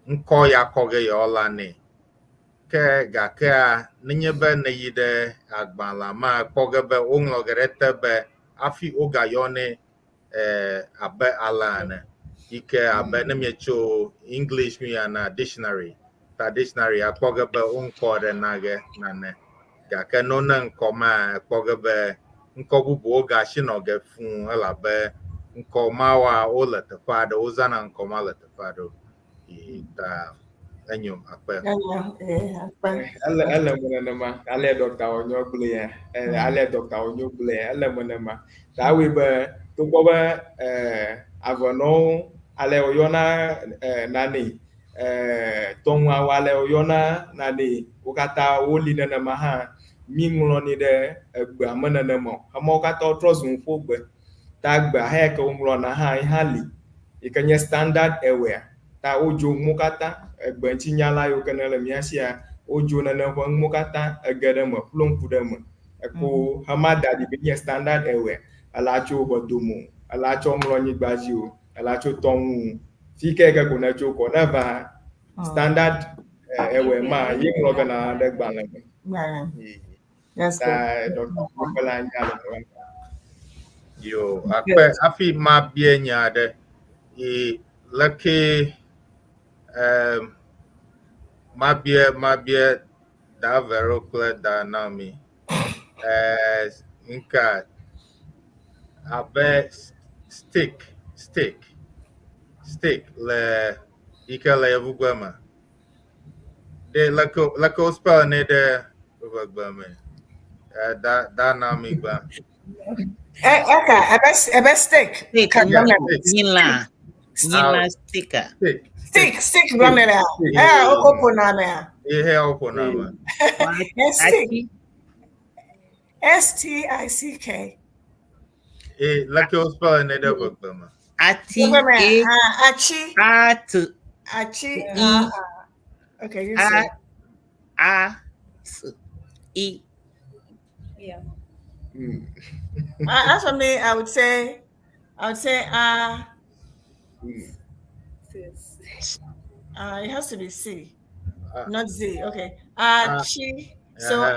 ŋkɔ ya kɔ ge yewola nɛ ke gakea nenye be ne yi ɖe agbalẽ ma kpɔ ge be woŋlɔ ge ɖe te be afi wogayɔnɛ abe ale ene yi ke abe ne mietso English nu ya na dictionary ta dictionary akpɔ ge be woŋkɔ ɖe na ge nane gake no ne ŋkɔ ma kpɔ ge be ŋkɔ bubuwo gasi nɔ ge fũu elabe ŋkɔ mawoa wole teƒe aɖe wozana ŋkɔ ma le teƒe aɖewo ta enyo akpe ele me nenema ale dɔkta wonyo gblẽ ya ele me nenema ta awoe be togbɔ be avɔnɔwo ale woyɔna nane tɔŋuawo ale woyɔna nane wo katã woli nenema hã mi ŋlɔnɛ ɖe egbea me nenema amewo katã wotrɔ zu ŋƒogbe ta gbea hã ke woŋlɔna hã yi hã li yi ke nye standard aware ta wodzo ŋuwo katã egbe ŋutinyala yiwo ke ne le mía sia wodzo nene ƒe ŋuwo katã ege ɖe me ƒlo ŋku ɖe me eko hema da ɖi be nye standard aware ela tso ʋedomo ela tsɔ ŋlɔ nyigba dzi o ela tso tɔŋu fi ke ko ne tso kɔ ne va standard aware ma yi ŋlɔ gena ɖe gbalẽ me ta dɔkta la nya le yo akpe afi ma bie nya aɖe leke mabie da vero kple da nami nka abe steak le ike le yevugbe me de leke wo spell ne ɖe yevugbe me da nami gba Eka ebe steak Nila stick gblɔmele opo na me ihe opo na me STICK leke wo spell ne ɖe yevugbe me Achi. Okay, you say I. Yeah. As for me, I would say It has to be C, not Z. Okay. Chi. So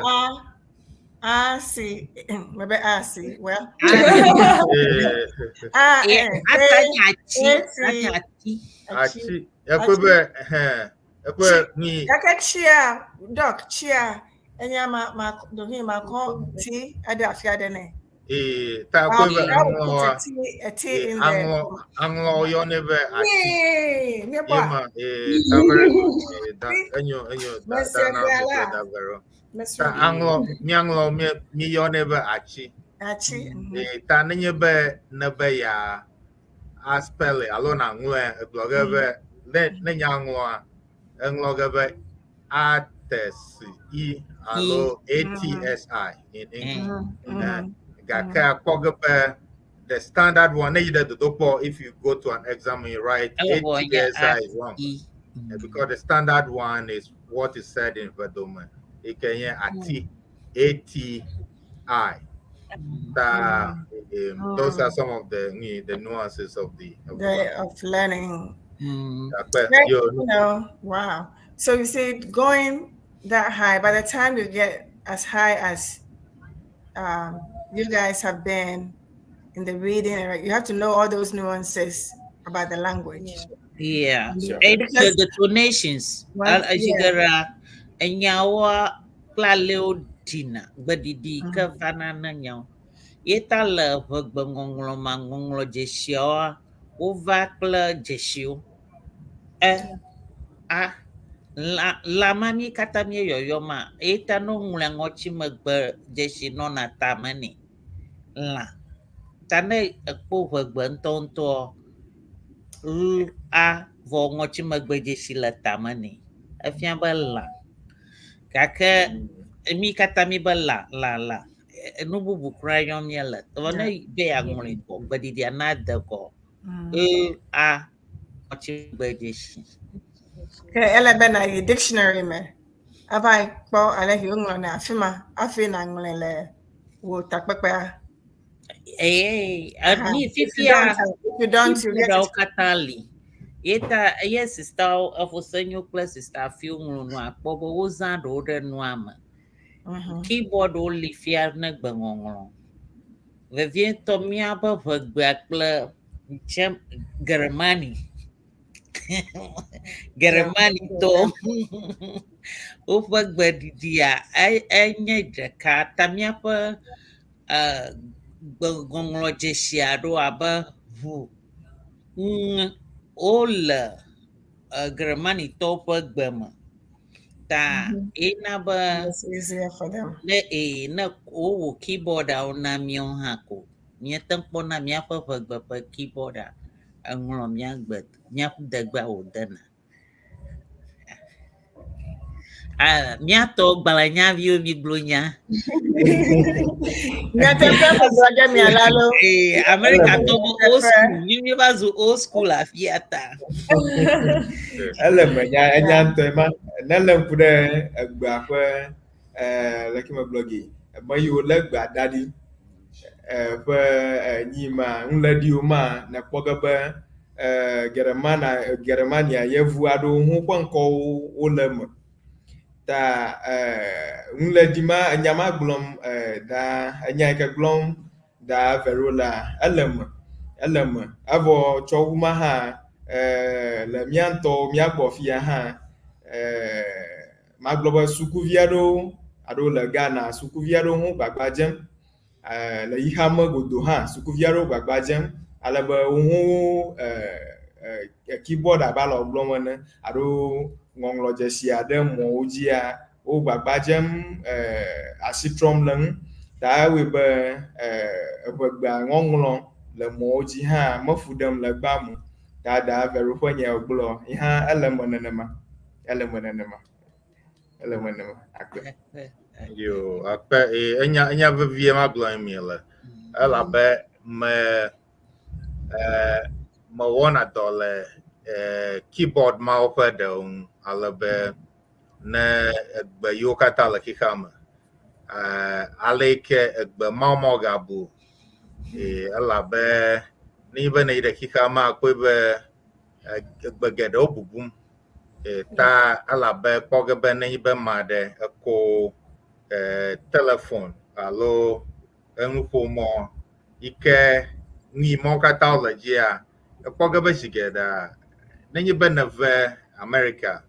C. Maybe C. Well. Achi. Ekwe ni. Chia. Doc. Chia. Enya ma dohi ma ko T. Ada afia ne. Ta I'll kwe put a T in there. Anglo yo nebe achi. Me Yema ta very enyo da vero. Ta Anglo mi yo nebe achi. Achi. Ta nebe ya a spell alona ngwe blogger ne nyangwa ngloga ATSI alo ATSI in English. Gaka kogabe the standard one if you go to an exam and you write ATSI is wrong. Because the standard one is what is said in Vedoma. It can hear ATI. Those are some of the nuances of of learning. Wow. So you see, going that high, by the time you get as high as you guys have been in the reading, you have to know all those nuances about the language. Yeah. Because the donations, Enyawa Plaleodina, Badidi, Kavanana Nyaw. Yetala Vagbangongo Mangonglo Jesio, Ovakla Jesio. La mami katamye yoyoma, eta no mulangochi magber Jeshi nona tamani. La Tane a pover bentonto vongochi magber Jeshi la tamani. A fiambala. Kaka mi katami bala la. Nubu crayon yella. The one be a molingo, but it is not the go. Watching Jeshi. Okay, ela bena yi dictionary me. Ava po ala hi ungo na afima afi na ngolele wo takpepe. Me fifia you don't katali. Eta yes sister of senyo class sister film no akpobo wozan do de no ama. Keyboard only fear na gbangongro. We vient to mi aba vagba chem Germany. Germany to dia anya jaka tamia pa gonglo jesiado aba vu ola Germany to pagbama ta ina ba it's easier for them na o keyboard na mion hako mi tampo na mi apa pagba keyboard anglo mi agbat nyap dagba odana miato balanya vio mi glonya America to old school mi bazu old school afiata nya ntema nalem kude agba kwa lakima blogi mayu lagba dadi pa nyima nladio ma na kpogaba Germania yevu ado hu kwanko ulem ta nladima nyama glom da anyaka glom da verola alam avo chowuma ha le mianto miagbofia ha magloba sukuviado ado le Ghana sukuviado hu gbagbajem le ihama godo ha sukuviado gbagbajem alaba hu keyboard abalo glomane ado ngonglo jesi ade mo ojia o gbagbajem asitrom lang da we be gbagba ngonglo le mo oji ha mafudam le gbamu da veru kwanya oglo iha elemonenema akpe yo akpe enya vivie ma blame me la ela be me ma wona dole keyboard ma opedon alabe na egbe yokata la kikama aleke egbe mamo gabu alabe ni be na ide kikama kwebe gbegede obubum ta alabe kpɔge nenyi be ma ɖe eko telephone alo enuƒomɔ yi ke nyi mɔ katã wole dzia ekpɔge be zi geɖea nenyi be neve America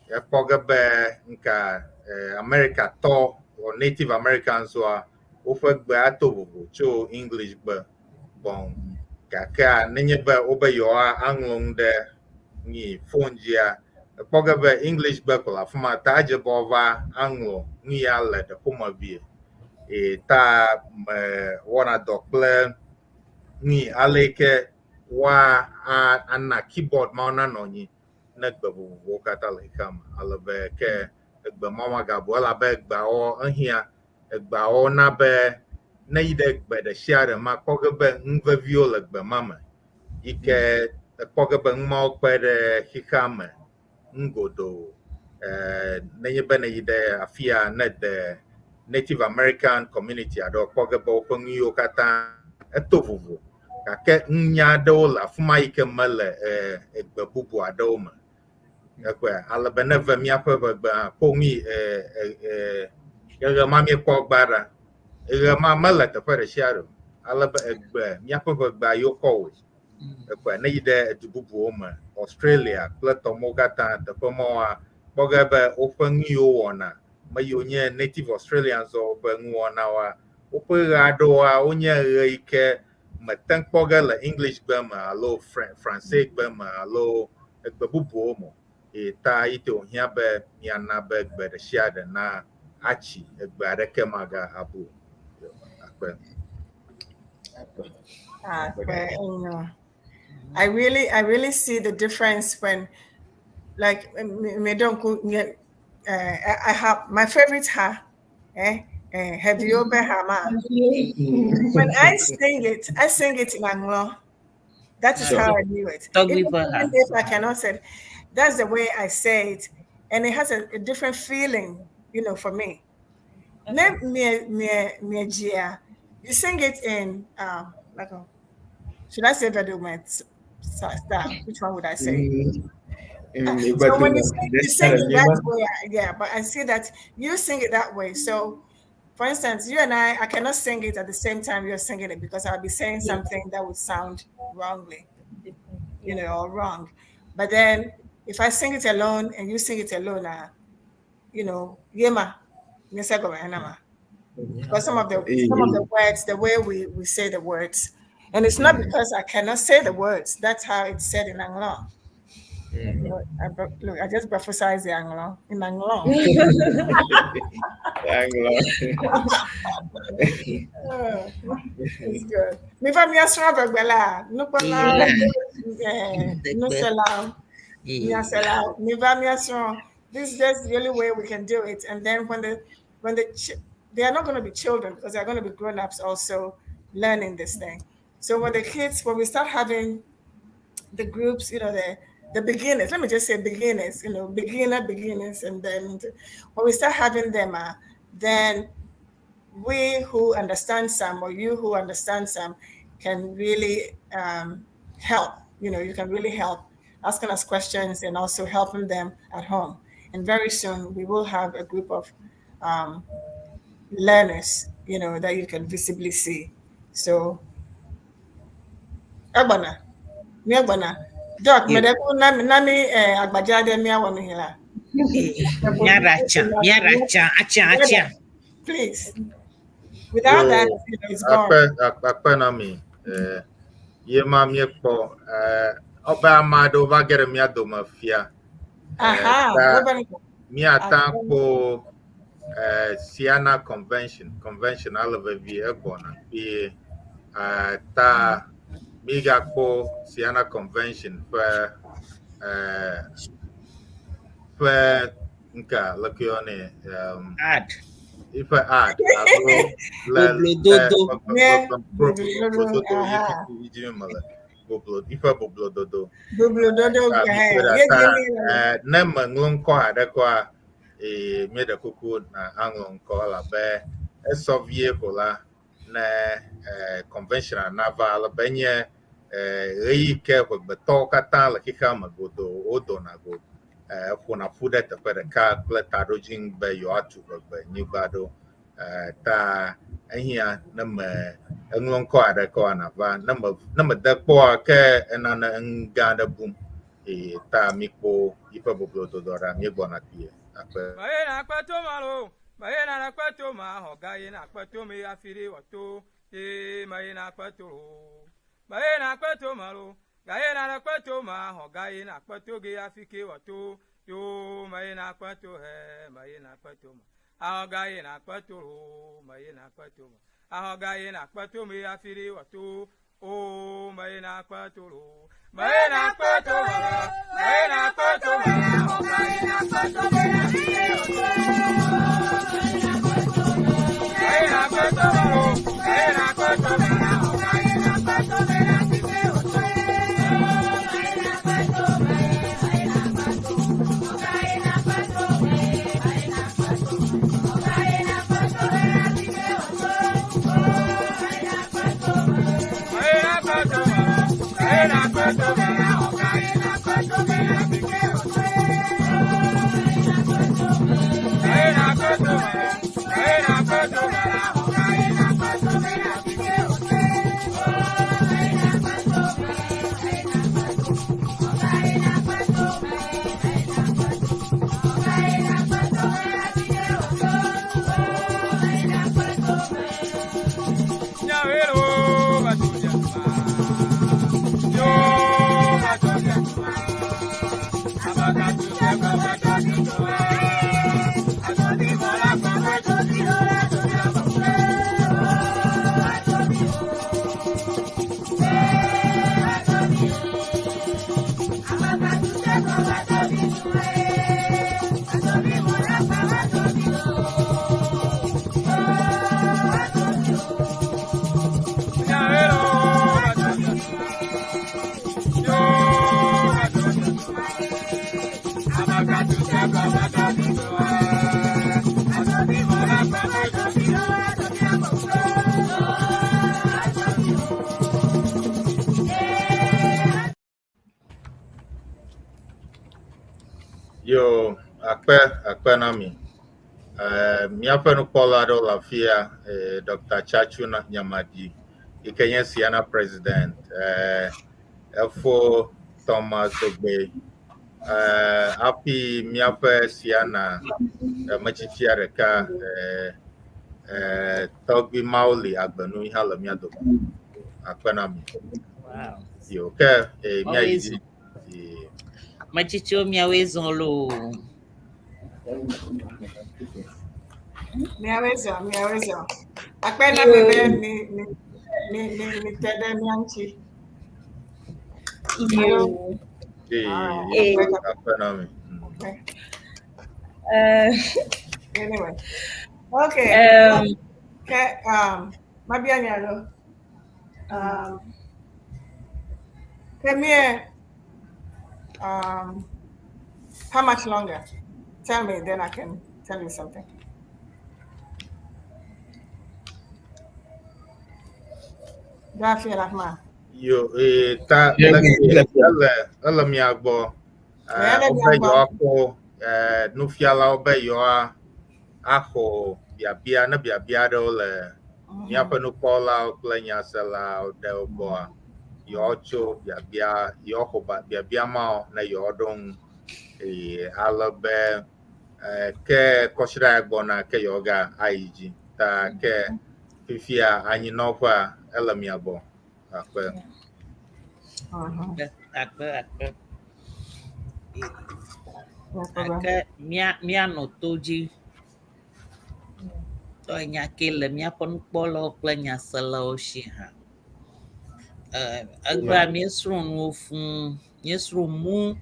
ekpɔge be nka America tɔ or Native Americans oa woƒe gbe ato vovo tso English gbe bon gakea nenye be wobe yewoa aŋlɔ nu ɖe nyi phone dzia ekpɔge be English gbe ko le afi ma ta adze be woava aŋlɔ nu ya le teƒe vie ta wɔna dɔ kple nu ale yi ke ana keyboard ma nanɔ anyi ne gbe vovovowo katã le xexea me ale be ke egbe ma magabo elabe egbeawo ehia egbeawo na be ne yi ɖe gbe ɖe sia ɖe ma kpɔge be nuveviwo le gbe ma me yi ke ekpɔge be numawo kpe ɖe xexea me nugodo nenye be ne yi ɖe afia ne de Native American community aɖewo kpɔge be woƒe nu yiwo katã eto vovo gake nunya aɖewo le afi ma yi ke mele egbe bubu aɖewo me ekɔe ale be ne ve míaƒe ʋegbe hã ko nu ɣe ma míekpɔ gba ɖa ɣe ma mele teƒe ɖe sia ɖe ale be egbe míaƒe ʋegbea yiwo kɔ woe ekɔe ne yi ɖe edu bubuwo me Australia kple tɔmɔwo katã teƒe mawoa kpɔge be woƒe nu yiwo wɔna me yiwo nye Native Australians ƒe nuwɔnawoa woƒe ɣe aɖewoa wonye ɣe yi ke mete kpɔge le English gbe me alo Francais gbe me alo egbe bubuwo me ta yi te wohiã be miana be gbe ɖe sia ɖe na atsi egbe aɖeke maga abo akpe. I really see the difference when, like, I have my favorite ha, have you ever hama? When I sing it in Anglo. That is how I do it. Even if I cannot say it, that's the way I say it, and it has a different feeling, for me. You sing it in should I say Vedumet? Which one would I say? So when you sing it that way, but I see that you sing it that way. So, for instance, you and I cannot sing it at the same time you're singing it because I'll be saying something that would sound wrongly, or wrong. But then if I sing it alone and you sing it alone, yema, because some of the words, the way we say the words, and it's not because I cannot say the words. That's how it's said in Anglo. Look, I just prophesied the Anglo in Anglo. It's good. Me fa mi asra bagbela, no pala, no sell. This is just the only way we can do it. And then when they are not going to be children because they're going to be grown-ups also learning this thing. So when we start having the groups, the beginners, let me just say beginners, beginners, and then when we start having them, then we who understand some or you who understand some can really help. You can really help asking us questions and also helping them at home. And very soon we will have a group of learners, that you can visibly see. So, Agbana, Doc, nami agbajade mi awon hila. Nyaracha. Please. Without that, it's gone. Akpenami, ye ma mi ekpo, oba amado va gere mi adoma fia. Mi atanko Siena convention alavevi ebona bi ta miga ko Siena convention for nka lakione Ad if I add nema nglonko adekwa mede kuku na anglonko la be esovie kola na conventional naval benye Rei ke ko beto kata la kika magodo odo na go kuna fude te pere ka pleta dojing be yo atu be nyibado ta ehia na me englon ko ada ko anava na me de po ke enana ngada bum ta miko ipa boblo to dora mi gbona tie akpe Maena kweto malo, maena na kweto ma hogaye na kweto me afiri wato, maena kweto. Maena kweto malo, gaena na kweto ma hogaye na kweto ge afike wato, yo maena kweto he, maena kweto ma. Ahogaye na kweto, maena kweto ma. Ahogaye na kweto me afiri wato, oh maena kweto. Maena kweto malo, maena kweto malo, hogaye na kweto me afiri wato. Maena kweto malo, maena kweto malo, hogaye na kweto me afiri wato. yo akpe na mi miape no pola do la fia Dr. Chachuna Nyamadi ikenye Siana president efo Thomas Ogbe api miape Siana machichia reka Togbi Mauli agbenu ihala miado akpe na mi Wow. yo ke mia Always. yi Machicho miawezo lo. Miaweza. Akpena bebe ni tede mianchi. Yo. akpe na mi Okay. Uh, Anyway. Okay. Okay. Mabianyalo. Come here. How much longer? Tell me, then I can tell you something. Do I feel like ma? yo ta ala mi agbo obe yo ako nufiala obe yo aho bia na bia do le mi apa no kola plenya sala o de obo yo cho bia yo ho ba bia ma na yo don ala be ke koshira agbo na ke yoga aiji ta ke fifia anyi no kwa ala mi agbo akpe Aka mia no toji. To nya kele mia pon polo plenya sala oshi ha. Agba mi srun wo fun, mi srun mu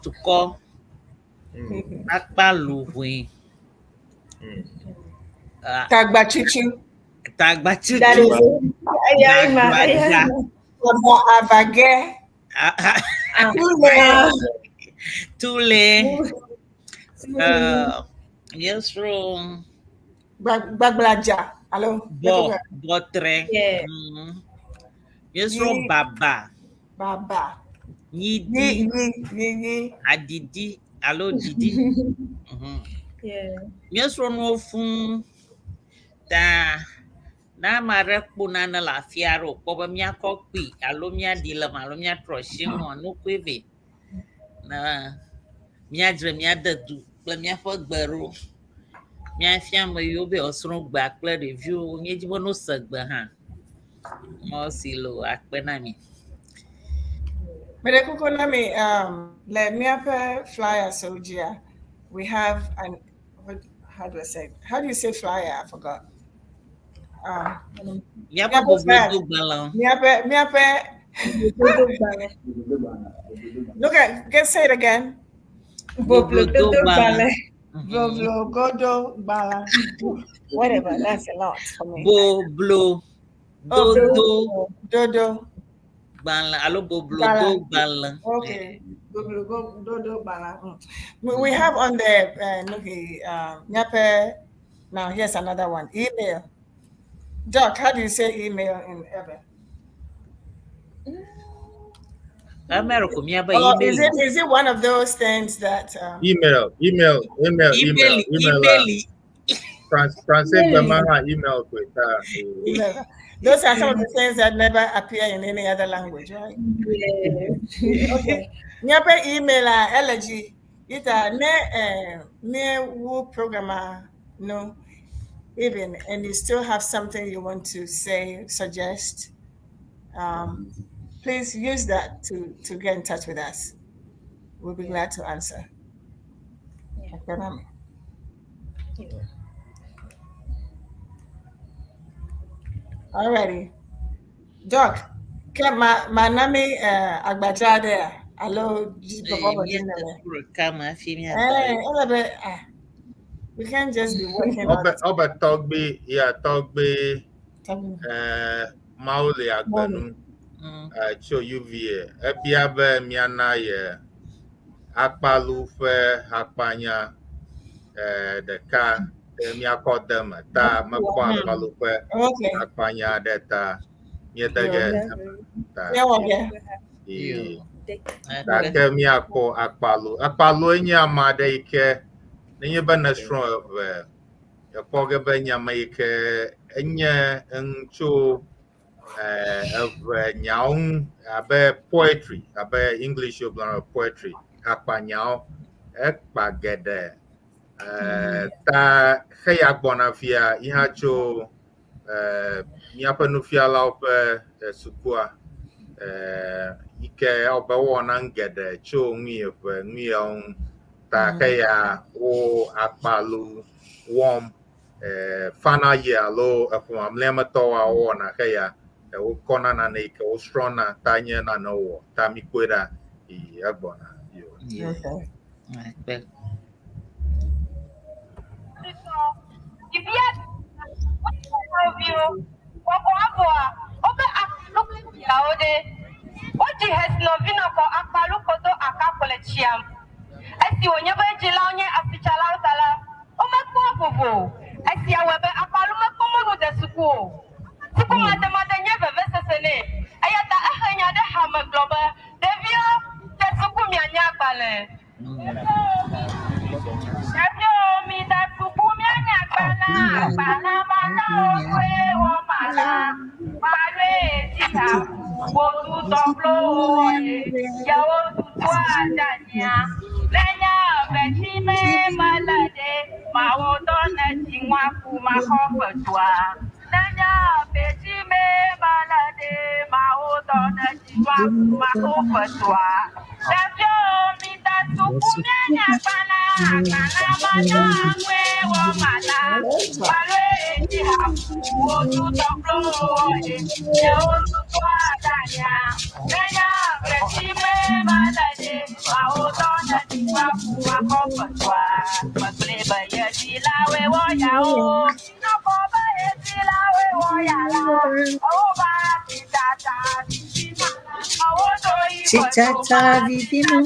tuko akpa luhun. Tagba chichu. Tagba chichu. that is yeah. Omo avage. Tule. Yes, room. Bagblaja. Hello. Botre. Yeah. Yesro baba. Baba. Yidi. Yi. Adidi. Alo didi. Yeah. Yesro no fun. Ta. Na marekpo na na la fiaro. Koba mia kokpi. Alo mia dila. Alo mia troshingo. No kweve. Na. Mia dre mia dadu. Ple mia fogbero. Mia fiam yobe osron gba kle review. Nye jibo no sagba ha. Mo silo akpenami. Merekukonami, let me up a flyer soldier. We have how do I say? How do you say flyer? I forgot. Look at say it again. Boblo Godo Bala. Whatever, that's a lot for me. Boblo Dodo Bala. Alo boblo do bala. Okay. Dodo Bala. We have on the Nyape. Now here's another one. Email. Doc, how do you say email in Ebe? Is it one of those things that email. Email. Those are some of the things that never appear in any other language, right? Yeah. Okay. Nyape email elegy. It ne woo programmer no even, and you still have something you want to say, suggest. Please use that to get in touch with us. We'll be glad to answer. Yeah. Alrighty. Doc, manami agbaja there. Hello, we can't just be working on Togbe Maule Agbenu show UVA Ebiabe Miana ye Akpalu fe Akpanya the car Miako them ta Makwa Akpalu fe Akpanya data Yedage Take Miako Akpalu enya made ike Nenye bana strong of Yapoga Benya make Enya Ncho of Nyaung Abe poetry, Abe English of poetry, Akpanyao, Ekpagede, Ta Hayak Bonafia, Ihacho, Miapanufia Laupe, Sukua, Ike Obawan Angede, Cho Mion, Ta Haya, O Akpalu, Warm, Fana Yalo, from Lematoa or Nakaya. O kona na ne ke o strona tanya na no tami kwera I agbona yo. Okay. Right. Chichata vivimo.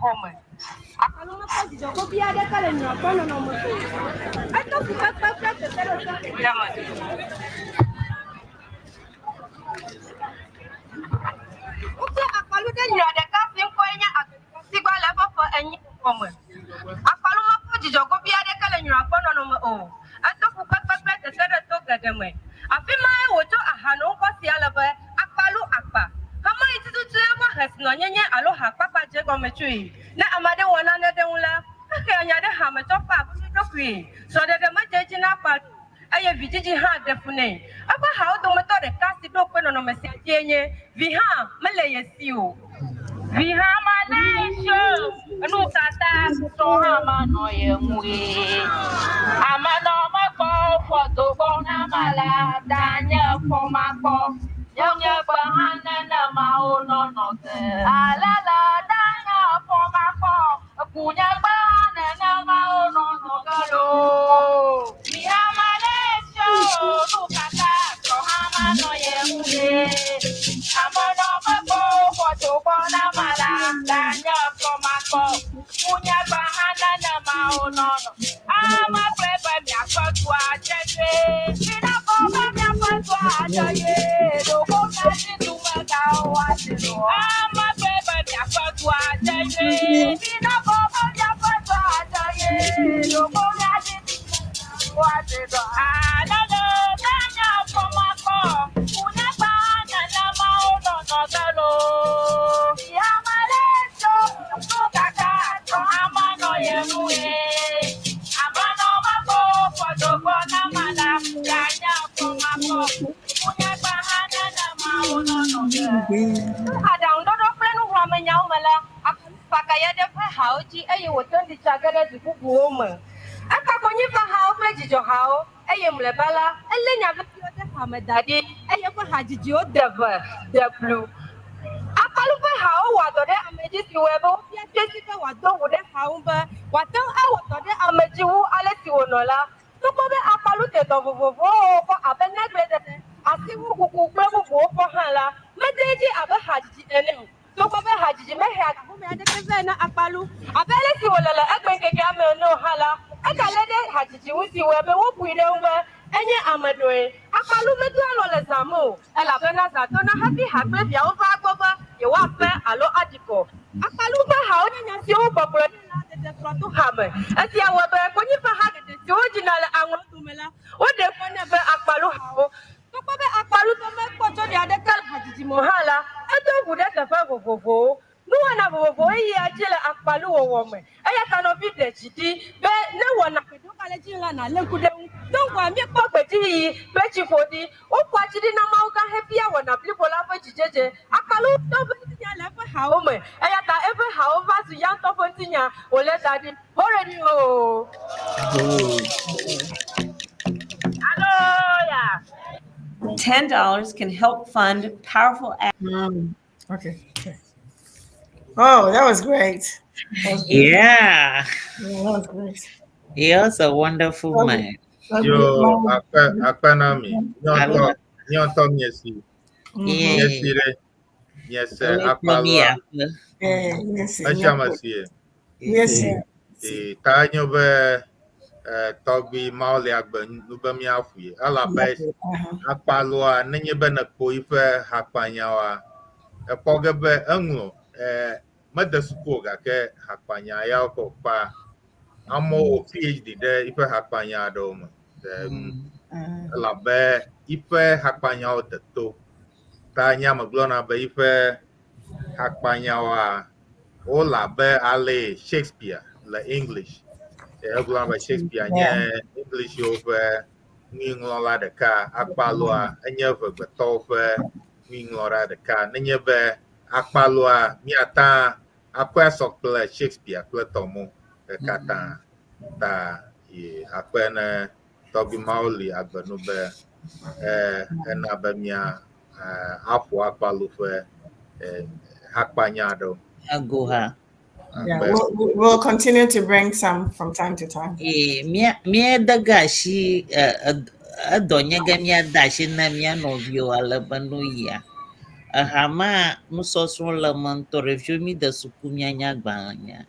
home. Akalo ma pa jijo ko bia de kala nyo ko no mo to. Ato ku pa te tero to ke drama. Oke akalo de nyo de ka fin ko nya si gba le fo enyi home. Akalo ma pa jijo ko bia de kala nyo ko no mo o. Ato ku pa te tero to ke drama. Afi ma e wo to ahano ko si ala ba akalo akpa. Hama iti tu wa hasno nyenye alo hakpapa je go metui. Na amade wona na de wula. Ake anya de ha me to pa bu to kwi. So de ma je na pa aye vijiji ha de fune. Aba ha o do mo to de kasi do pe no me se tienye. Vi ha mele yesi o. Vi ha ma na isho. Anu tata so ha ma no ye mwe. Ama no ma ko fo to bo na mala danya fo ma ko. Yonya bahana na maono no te. Alala danya foma ko. Kunya bahana na maono no galo. Mi amale sho nukata so hama no yemuye. Amono mako foto bona mala danya foma ko. Kunya bahana na maono no. Ama plebe mi akotwa jeje. Mina foma mi akotwa jeje. Adang dodo plenu wa menyau mala pakaya de fa hauji ayi woton di chagada di bubuoma aka konyi fa hau pe jijo hau ayi mle bala ele nya be de hamadadi ayi fa hajiji o de blue akalu fa hau wa do de ameji si webo ya tesi fa wa do de hau ba wa tan awo do de ameji wu ale si wonola to ko be akalu te do vovovo ko abena gbe de asi wu kuku gbe bubu ko hala medeji abe hajiji ene to ko be hajiji me he akabu me ade ke na akalu abele si wolala egbe keke ame no hala akale de hajiji wu si webe wo puide ngbe enye amadoe akalu medu alo le zamu ela be na za to na happy hagbe bia wo fa gboba ye wa pe alo adiko akalu be ha onye nya si wo bobro na de froto hame ati awo be ko nyi fa ha de si o jinale anwo tumela o de ko ne be akalu ha to ko be akalu to me ko to de ade kal hajiji mohala eto gude ka fa gogogo no wana bobo yi ajele akalu wo me eya kano bi de jidi be ne wona pe do kale jinla na le kude don kwa mi ko pe ji be ji fodi o kwa jidi na ma o ka happy wona blibola fe jijeje akalu to be nya le fa ha o me eya ta e fa ha o va su yan to fo tinya o le dadi hore ni o hello yeah $10 can help fund powerful acts. Okay. Oh, that was great. Yeah. Yeah, that was great. He was a wonderful man. Yo, Akpanami. Nyonto miesi. Miesi re. Yes, Akpalwa. Yes. Achamasie. Yes. Tanyo be togbi mauli agbe nubami afuye. Ala be Akpalwa nenye be na koife hakpanyawa. Epoge be englo mede supoga ke hakpanya ya ko pa amo PhD de ife hakpanya do mo la be ife hakpanya o to ta nya maglona be ife hakpanya wa o la be ale Shakespeare la English glona be Shakespeare nya English over ni ngola de ka akpalwa enya ve to fe ni ngora de ka nenye be akpalwa miata akwa sokle Shakespeare pletomo kata ta akpene tobi mauli agbenube ena bemia afu akpalu fe hakpanyado Agoha. Yeah, we'll continue to bring some from time to time. Mia dagashi adonyaga mia dashi na mia novio alabanu ya. Hama nusosro le mentor review mi de suku mianya gbalanya.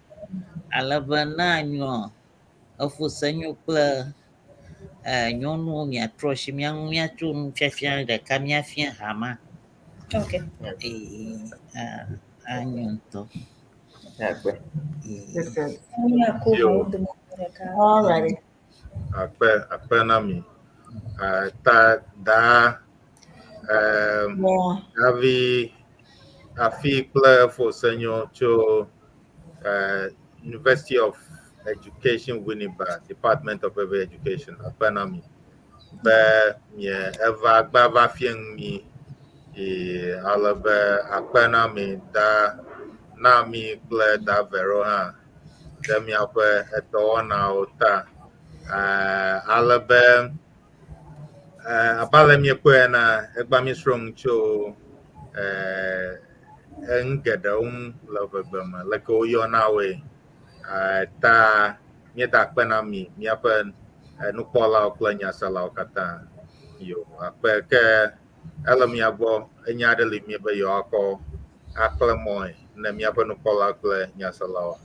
Alabana nyo afu senyo kple nyɔnuwo miatrɔ si miatso nufiafia ɖeka miafia hama. Okay. Anyo ŋutɔ. All righty. Akpe na mi. Ta da afi kple fo senyo tso University of Education Winneba, Department of Urban Education. Akpe na mi. Be mie eva gba va fieng mi ale be akpe na mi da na mi kple da vero hã ɖe miaƒe edɔwɔnawo ta. Ale be abe ale miekpɔe ena egba mi srɔ̃ tso enu geɖewo ŋu le vegbe me leke woyɔna woe. Ta mieda akpe na mi miaƒe nukpɔlawo kple nyaselawo katã. Yo akpe ke ele mia gbɔ enya aɖe li mie be yewoakɔ akple mɔe ne miaƒe nukpɔlawo kple nyaselawo.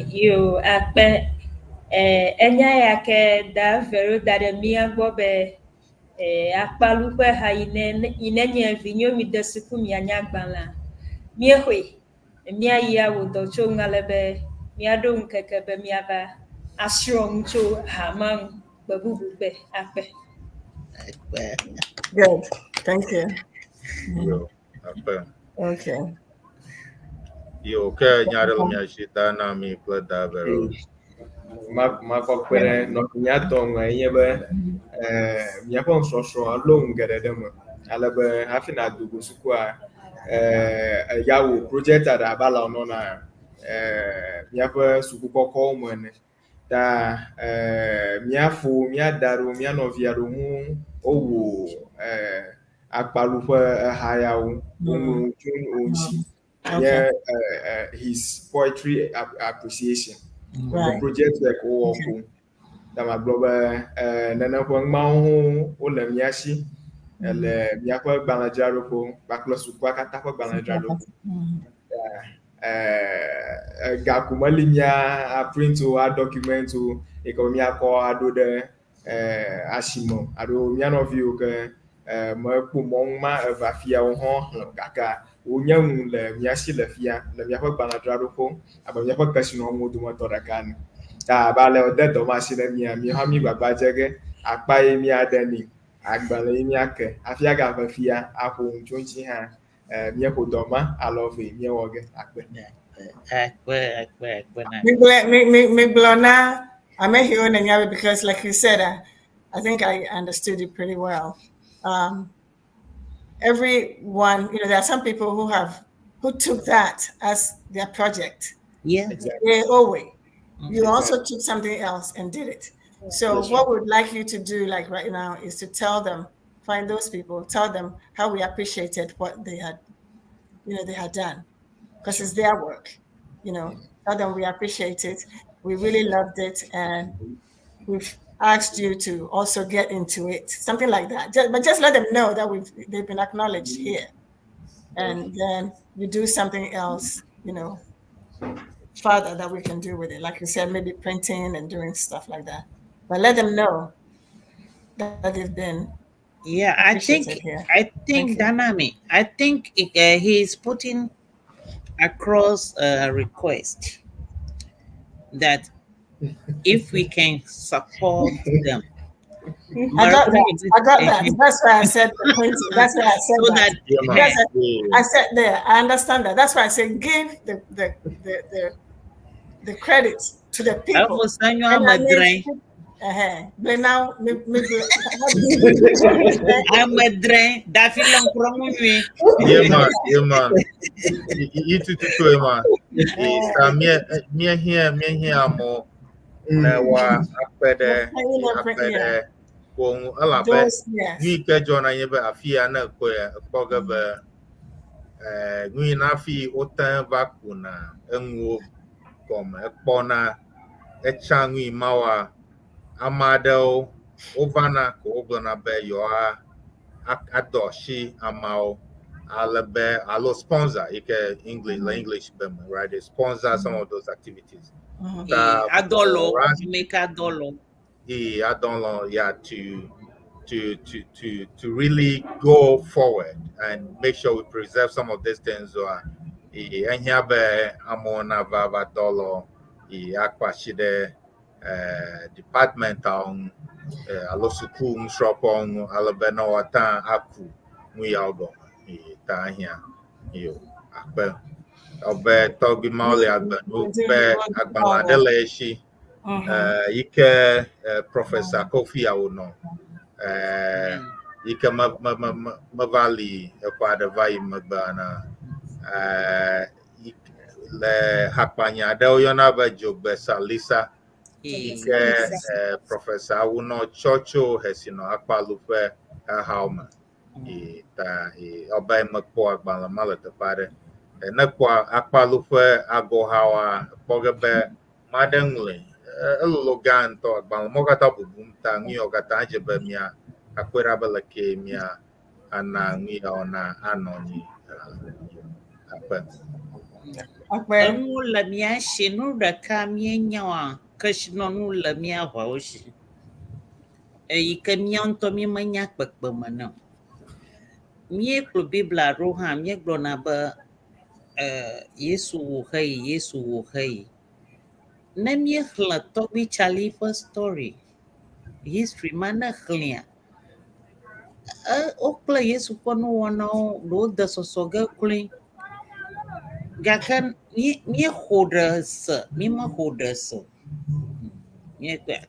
Yo akpe enya ya ke da vero da ɖe mia gbɔ be akpaluƒe ha yi ne nye vinyomi de suku mianya gbalẽa míexɔe míayi awɔ dɔ tso ŋu ale be míaɖo ŋkeke be miava asrɔ̃ ŋu tso hama ŋu gbe bubu be akpe. Good. Thank you. Yo akpe. Okay. Yo ke nya aɖe le mia si da na mi kple da vero. Makɔ kpe ɖe nɔvinya tɔ ŋu enye be míaƒe nusɔsrɔ̃ alo ŋu geɖe ɖe me ale be hafi nado go sukua yawo project aɖe abe ale wonɔna míaƒe sukukɔkɔwo me ene. Ta míafo míada ɖo mía nɔvia ɖo ŋu wowɔ akpaluƒe ha yawo woŋlɔ tso wo ŋuti. Nye his poetry appreciation. The project like wowɔ. Ta magblɔ be nene ƒe ŋumawo wole mía si le míaƒe gbalẽdzraɖoƒo kpakple sukua katã ƒe gbalẽdzraɖoƒo. Gaku meli mía aprinto adɔkumento yi ke míakɔ aɖo ɖe asime alo mía nɔviwo ke mekpɔ mɔŋu ma eva fiawo hã xlẽ gake wonye ŋu le mía si le fia le míaƒe gbalẽdzraɖoƒo abe míaƒe kesinɔnuwo dometɔ ɖeka ne. Ta abe ale wode dɔ me asi ɖe mía hã mí gbagba dze ge akpa ye míaɖe ni agbalẽ ye míake hafi agave fia aƒo ŋu tso ŋuti hã míeƒo dɔ ma alo ve míewɔ ge akpe. Miglona, I'm here in Nyabe because, like you said, I think I understood it pretty well. Everyone, there are some people who took that as their project. Yeah. Exactly. You also took something else and did it. So what we'd like you to do, like right now, is to tell them, find those people, tell them how we appreciated what they had, they had done, because it's their work. Tell them we appreciate it, we really loved it, and we've asked you to also get into it, something like that. But just let them know that they've been acknowledged here, and then you do something else, further that we can do with it. Like you said, maybe printing and doing stuff like that. But let them know that they've been. Yeah, I think Danami, I think he's putting across a request that if we can support them. I got that. That's why I said the printing. That's why I said so that. I said there. I understand that. That's why I said give the credit to the people. But now, I'm a drain. That feeling from me. Yeah, man. You too, man. Me here more. Wa apede ko ala be ni ke jona yebe afia na ko ga be ni na fi otan vakuna enwo kom ekpona echanwi mawa amadel ovana ko ogbona be yo adoshi amao alabe alo sponsor English right? They sponsor some of those activities. Adolo, you make adolo. I don't know, to really go forward and make sure we preserve some of these things. And here amona vava dolo aquashide department on alosuku mshropong alabeno wata aku muyago ta here yo akbe obe togi mauli agbe ube agbala deleshi ike Professor Kofi Awono ike mavali ekwade vai magbana le hakpanya de oyona ba jogbe salisa ike Professor Awono chocho hesino akpalupe hauma ta oba makpo agbala malata pare na kwa akpalupe agohawa pogebe madengle logan to agbala mogata bubum ta ngi ogata jebe mia akwera balake mia ana ngi ona anoni Anu la mia shinu da ka mia nyawa kashino nu la mia hoshi. Ika mianto mi manya kpekpe mana. Mie klo Bibla roha mie klo na ba Yesu wo hei. Na mie khla to bi chalifa story. History mana khlia. Okla Yesu kono wana do da sosoga kuli. Gakan mie hodas, mi ma hodas.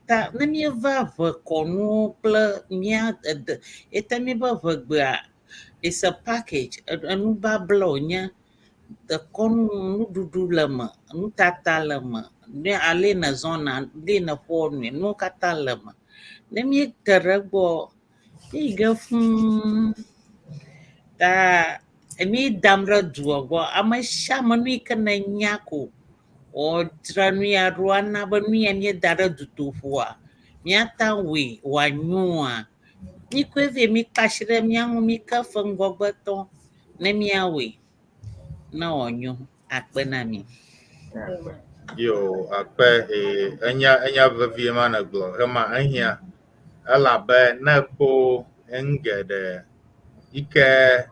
Ta na mie va kono pla mia eta mi ba va. It's a package. Anu ba blonya. The kon nu dudu lama, nu tata lama. Ne ale na zona, le na phone, nu kata lama. Ne mi terabo. Iga ta mi damra duogo. Ama shama nui kana nyako. O tranuia ruana ba nui anye dara dutufua. Miata we wanyua. Mi kweve mi kashire miangu mi kafango baton. Ne miawe. Na onyo akpenami. Yo akpe enya vivie mana glo hema ahia alabe na po engede ike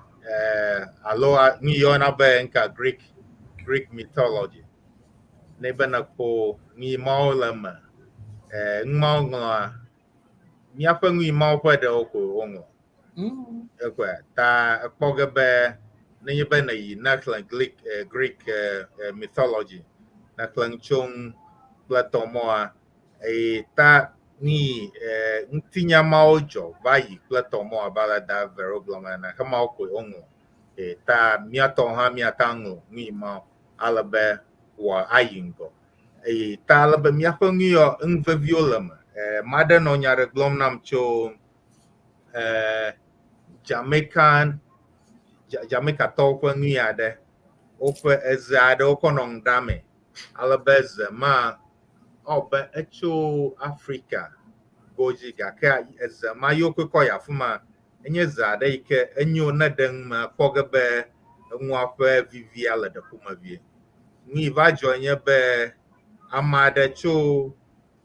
alo ni yona be nka Greek mythology nebe na po ni maulama ngmaungla mi apa ngi mau pede oko ongo ekwe ta akpogebe nenye be na yi naklan Greek mythology naklan chung platomoa ta ni ntinya maojo bayi platomoa balada verogloma na kama oko ongo ta miato ha miatango ni ma alabe wa ayingo ta alabe miapo ngiyo nveviolama mada no nyare glom nam cho Jamaica tokwa ngiade ofe ezade okonong dame alabeze ma obe echo Africa goji gaka eze ma yoko koya fuma enye zade ike enyo na den ma pogebe nwa fe viviala de kuma vie ni va joinye be amade cho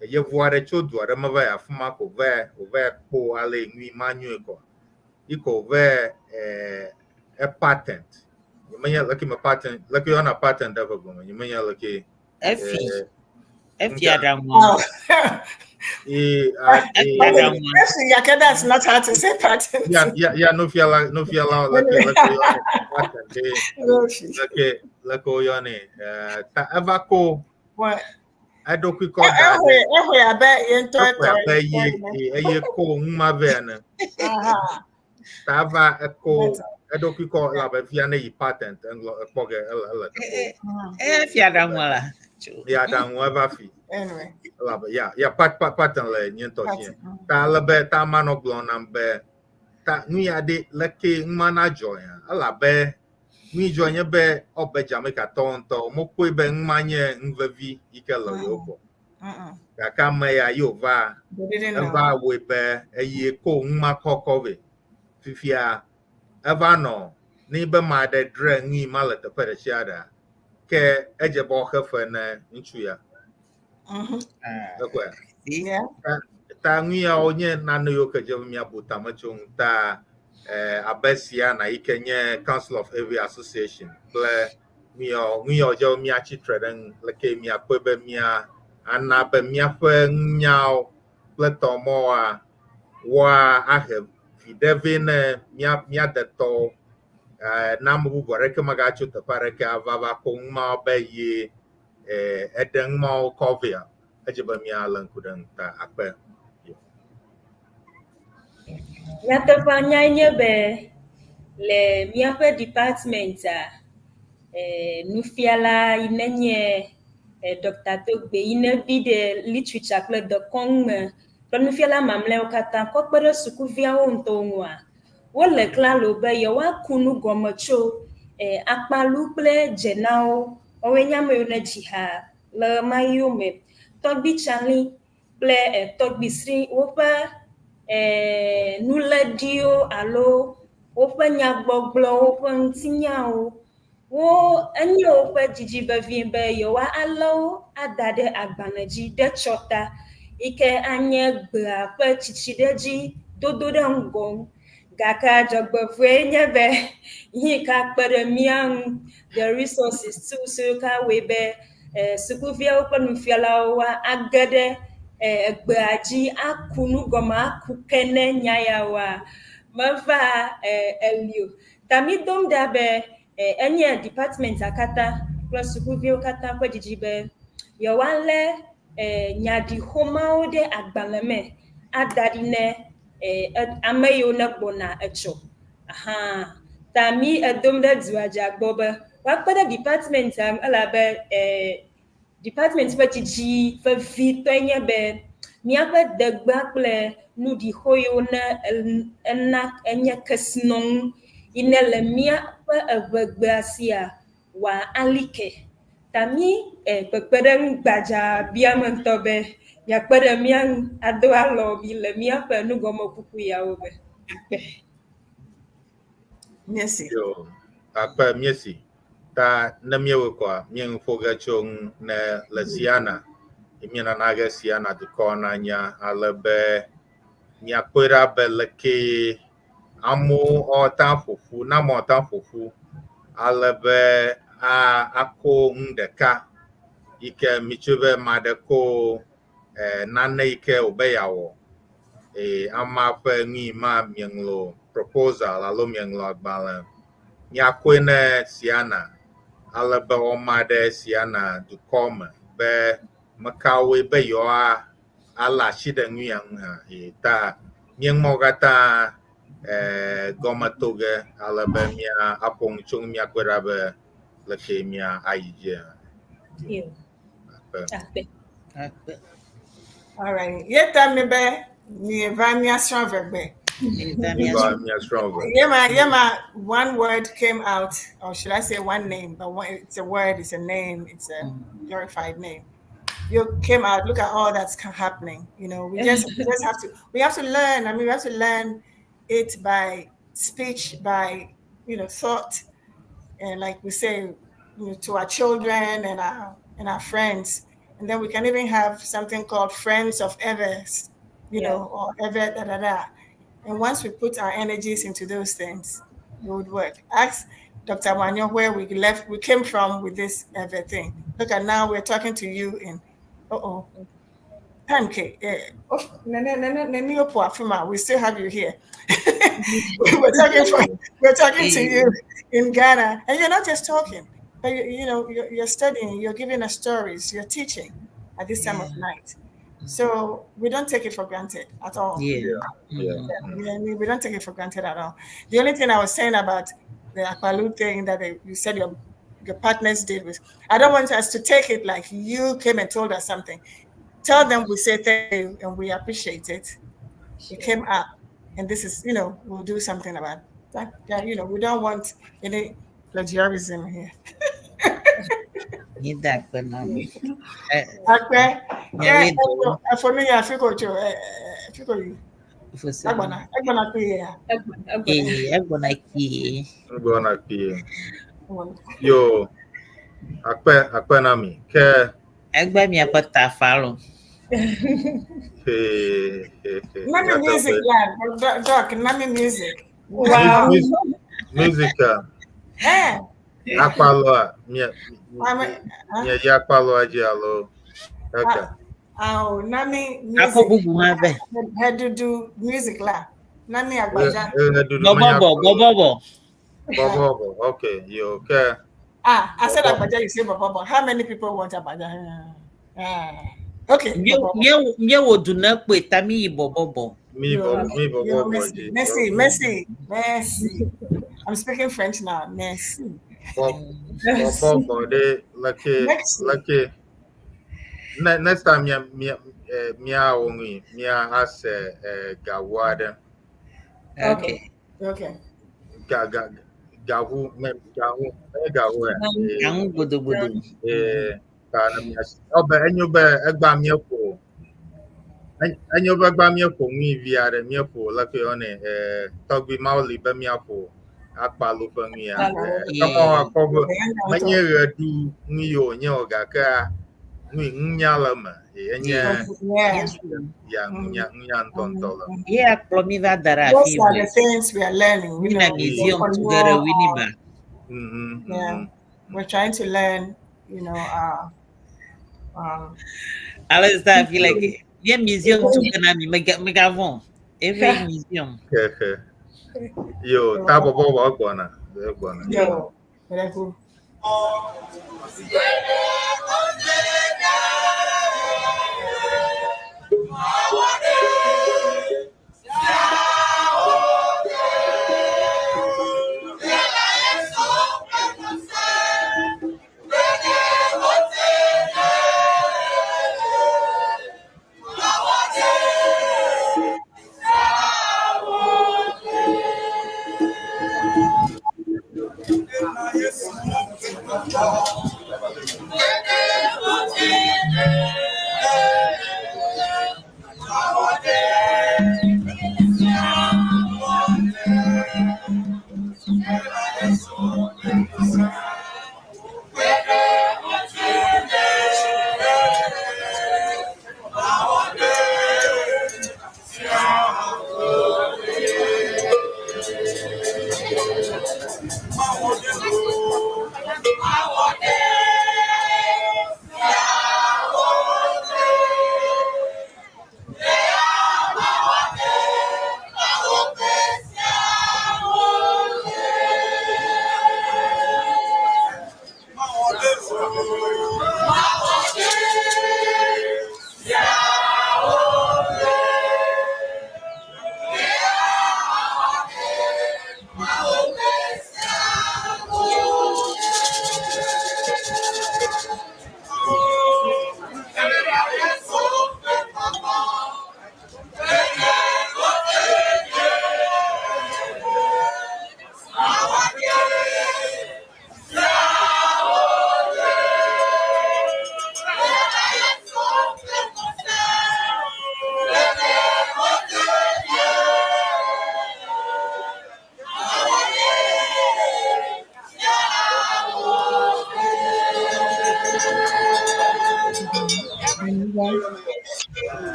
ye voare cho duare ma va ya fuma ko ve po ale nwi manyu ko iko ve a patent. You may lucky my patent, lucky on a patent ever go. You may lucky Effie Adamwa. That's not how to say patent. Yeah, no feel lucky lucky yoni. Ta evako What? I don't quick call that. I bet you ye ko ma vena. Tava echo edo kiko la be fiane yi patent englo poge ela Fiada mwala. ya dan weva fi Anyway. la be ya patent le nyento hie ta la be ta mano glon nambe ta nu ya de leke mana joy ala be mi joy be obe Jamaica tonto mo ko be manye nvevi ikelo yobo ya kama ya yova eva we be eye ko nma kokove fifia evano ni be ma de dre ngi male te pere shiada ke eje bo hefe na nchu ya ekwe Yeah. ta ngi ya onye na no yo ke je mi abuta machung ta abesia na ikenye Council of Every Association ple mi o je mi achi treden le ke mi akwebe mi ana be mi afa nyao ple tomo wa ahe videvine mi adeto na mu bore ke maga chu te pare ke avava kong ma be ye edeng ma kovia ejeba mi alan kudang ta akpe Nyatefanya be le miaƒe department nufiala inenye Dr. Togbe inebi de literature kple dekɔnu me kple nufiala mamlɛwo katã kɔ kpe ɖe sukuviawo ŋutɔ ŋua wole klalo be yewoaku nu gɔme tso akpalu kple dzenawo wowoe nye ame yiwo ne dzi ha le ɣe ma ɣiwo me tɔgbi tsali kple tɔgbi sri woƒe nuleɖiwo alo woƒe nyagbɔgblɔwo ƒe ŋutinyawo wo enye woƒe dzidzi vevie be yewoa alẽwo ada ɖe agbalẽ dzi ɖe tsɔta yike anye gbea ƒe tsitsidedzi dodo ɖe ŋgɔ gake dzɔgbevɔe nye be yika kpe ɖe mía ŋu the resources tu siwo ka woe be sukuviawo ƒe nufialawo age ɖe gbea dzi aku nu gɔme aku ke ne nya yawoa meva elio ta mi dom ɖa be enye department katã kple sukuviwo katã ƒe dzidzi be yewoalé nyaɖixomawo ɖe agbalẽ me ada ɖi ne ame yiwo ne gbɔna etsɔ ta mi edom ɖe duadza gbɔ be woakpe ɖe department elabe department ƒe dzidzi vevitɔe nye be míaƒe degba kple nuɖixo yiwo ne ena enye kesinɔnu yi ne le míaƒe eʋegbea sia wòa alike ta mi kpekpeɖeŋu gbadza biame ŋutɔ be miakpe ɖe mía ŋu ado alɔ mi le míaƒe nugɔme kuku yawo be Merci. akpe miesi ta ne miewe kwa mien foga chung ne lesiana imiana naga siana de kona nya alebe nya kwera beleke amu o ta fufu na mo ta fufu alebe ako ndeka ike michube madeko nane ike obeyawo ama fe ngi ma mienglo proposal alo mienglo agbala nya kwene siana alebe o made siana du kome be makawe be yoa ala shida nguyang ta nyeng mogata gomatoge alebe mia apong chung mia kwerabe leke mia aije All right. Yeta me be ni evaluation verbe. Yeah, one word came out, or should I say one name? But it's a word, it's a name, it's a glorified name. You came out. Look at all that's happening. You know, we just have to learn. I mean, we have to learn it by speech, by thought, and like we say, to our children and our friends, and then we can even have something called Friends of Evers, or Ever da da da. And once we put our energies into those things, it would work. Ask Dr. Wanyo where we came from with this everything. Look at now we're talking to you in Pancake. We still have you here. we're talking to you in Ghana, and you're not just talking, but you're studying, you're giving us stories, you're teaching at this time of night. So we don't take it for granted at all. We don't take it for granted at all. The only thing I was saying about the Akpalu thing that you said your partners did was, I don't want us to take it like you came and told us something. Tell them we say thank you and we appreciate it. It came up, and this is, we'll do something about that. We don't want any plagiarism here. For me, I feel you. Egbona kuya. Egbona ki. Ngona pie. Yo, akpe na mi. Ke. Egba mi apata falo. Nami music lad, Doc, nami music. Wow. Music. Eh. Akpalo a. Mie yakpalo aji alo. Okay. Nami Ako music. bubu ha be. Hedudu music la. Nami agbaja. Bobobo. Okay. Yo, okay. I said agbaja, you say bobobo. How many people want agbaja? Okay. Mie wo du na pe tami yi bobobo. Me bobobo. Merci. I'm speaking French now. Merci. Bobobo de lucky. Next time mia ongi mia as gawada. Okay. Gawu bodo. Kana mia. Oba egba mia ko. Enyo bagba mia ko mi viare mia ko lucky one togbi mauli ba mia ko. Akpalu pa mia. Kama akobo manye redu nyo nyoga ka nyalama enya ntontola. Yeah, plomiva dara Those are the things we are learning. We na museum together winiba. Yeah. We're trying to learn, Alles da feel like yeah, museum together mi megavon. Every museum. Yo, tabo bobo gona. Yo, very cool.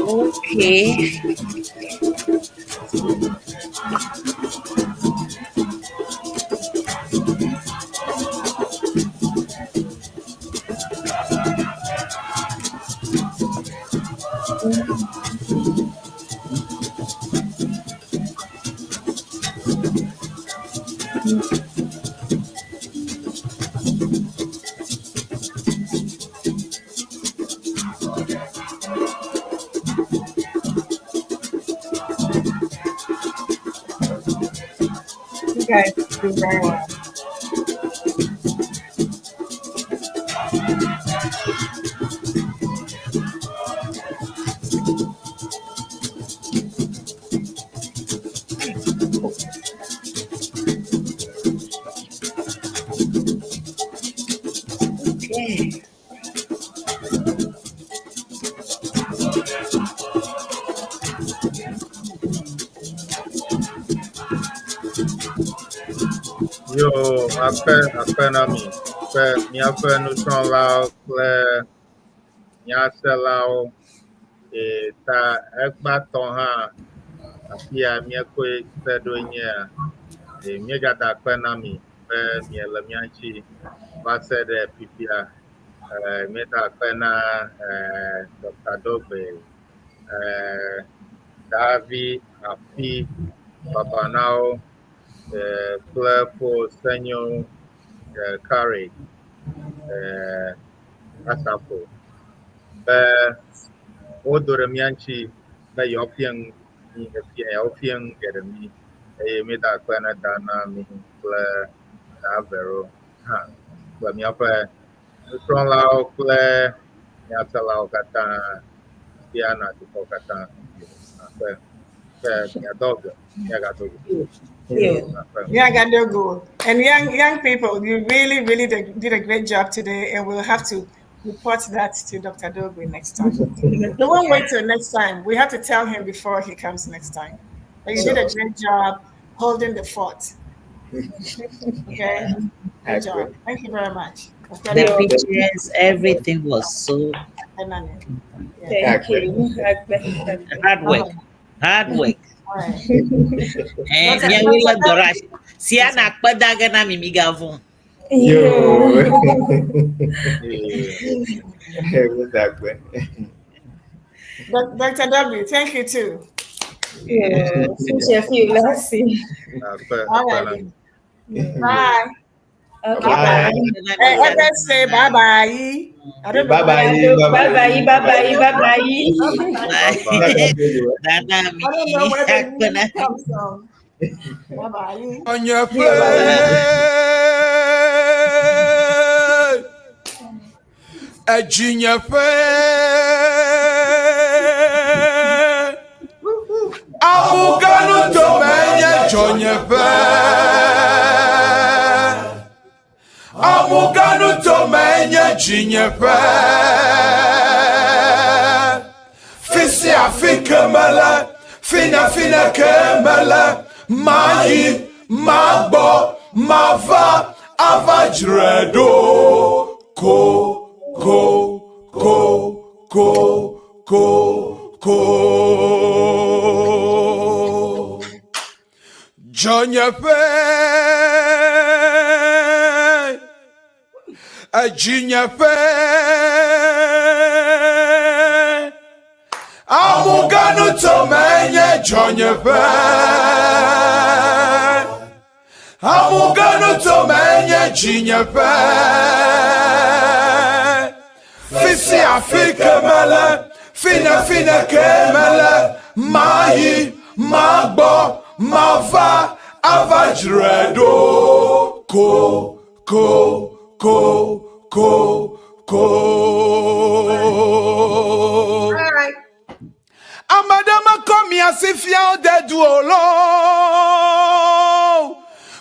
Okay. You guys do very well. Okay. Yo, après nami. Mi affaire nous sont là, clair, mi ase là, et ta ekba ton ha, afi a mi ko se do nya, et mi gata après nami, mi la mi anchi, ba se de pipia, mi ta après na, Dr. Dobe, Davi, afi, papa now, clair pour Senyo, Curry, Asapo. Odore mianchi na yopiang ni yopiang geremi me da kwena dana mi kle na vero ha kwa mi apa strong lao kle ya tala kata ya na to kata ya dog ya ga dog Yeah, Gandogo. And young people, you really did a great job today, and we'll have to report that to Dr. Dogo next time. We won't wait till next time. We have to tell him before he comes next time. But you did a great job holding the fort. Okay, good job. Thank you very much. The pictures, everything was so Thank you. hard work. Hard work. Right. Ya wila dorash. Si ana kpadaga na mimi gavon. Exactly. Dr. W, thank you too. Yeah, since you feel blessing. All right. Bye. Okay, Bye. Let's say bye bye. I don't know. Bye bye. bye bye, bye bye, bye bye. Dada I don't know where the mi music comes from. Bye bye. On your face, a junior face. Amuganu to menya junior face. Amuganu to menya junior face. Fisi Afrika mala, fina kemala. Mayi, magbo, mava, avajredo, ko. Jonyepe, a jinyepe, amuganu tomenye jonyepe. Amugano to menye jinyepe. Fisi Afrika mala, fina kemala. Mayi, magbo, mava, avajredo. Ko. All right. Amadama komi asifia de duolo.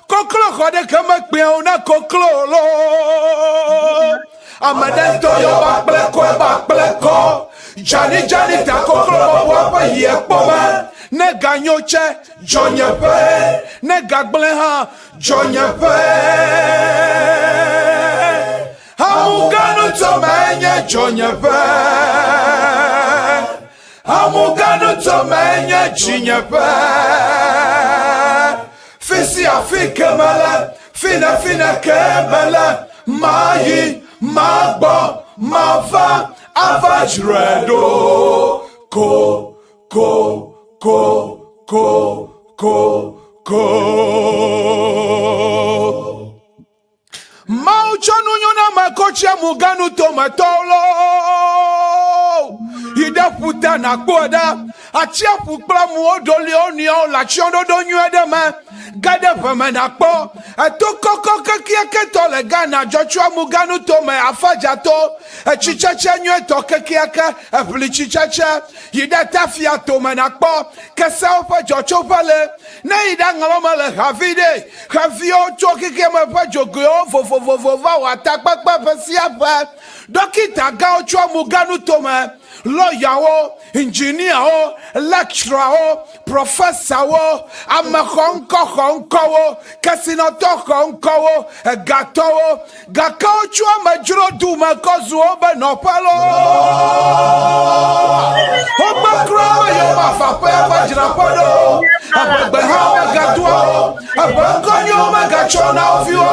Koklo khode kama pe ona koklo lo. Amadento yo bakple ko. Jani ta koklo wa pa ye poma. Ne ganyoche jonyepe. Ne gagle ha jonyepe. Amugano to menye jonyepe. Amugano to menye jinyepe. Fisi Afrika mala, fina kemala. Mayi, magbo, mava, avajredo. Ko. Mauchonu nyona makocha muganu tomatolo. Ida puta na koda. Achia pukla muodoli onio la chiondo do nyuedema. Gade peme na po. Atoko kekia ketole gana Joshua muganu tome afajato. Chichacha nyue to kekiaka. Pli chichacha. Ida tafia tome na po. Kesa opa Joshua pale. Na ida ngaloma le havide. Havio choki kema pa jogyo. Vova watakpa pesiapa. Dokita gao chua muganu tome. Lawyer o, engineer o, lecturer o, professor o, amakonko o, kasinato konko o, gato o, gakao chua majuro du makozu obe nopalo. Obe krama yo mafape abajina podo. Abebe hawe gatua o, abebe konyo me gachona ofio.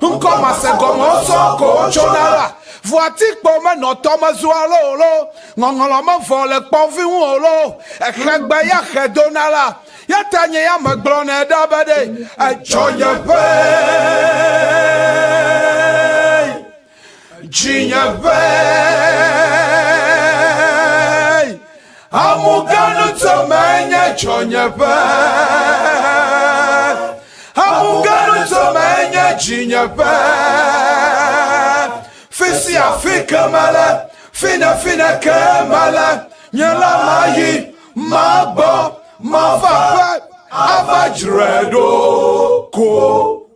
Unko masegomo soko chonara. Voici comment notre mazualo, ngongolama vole povion lo, ekbaya hedonala, yatanye ya maglone dabade, a jonyepe, jinyepe, amugano tomenya jonyepe, amugano tomenya jinyepe. Fisi Afrika mala, fina kemala. Nyala mayi, magbo, mava, avajredo. Ko.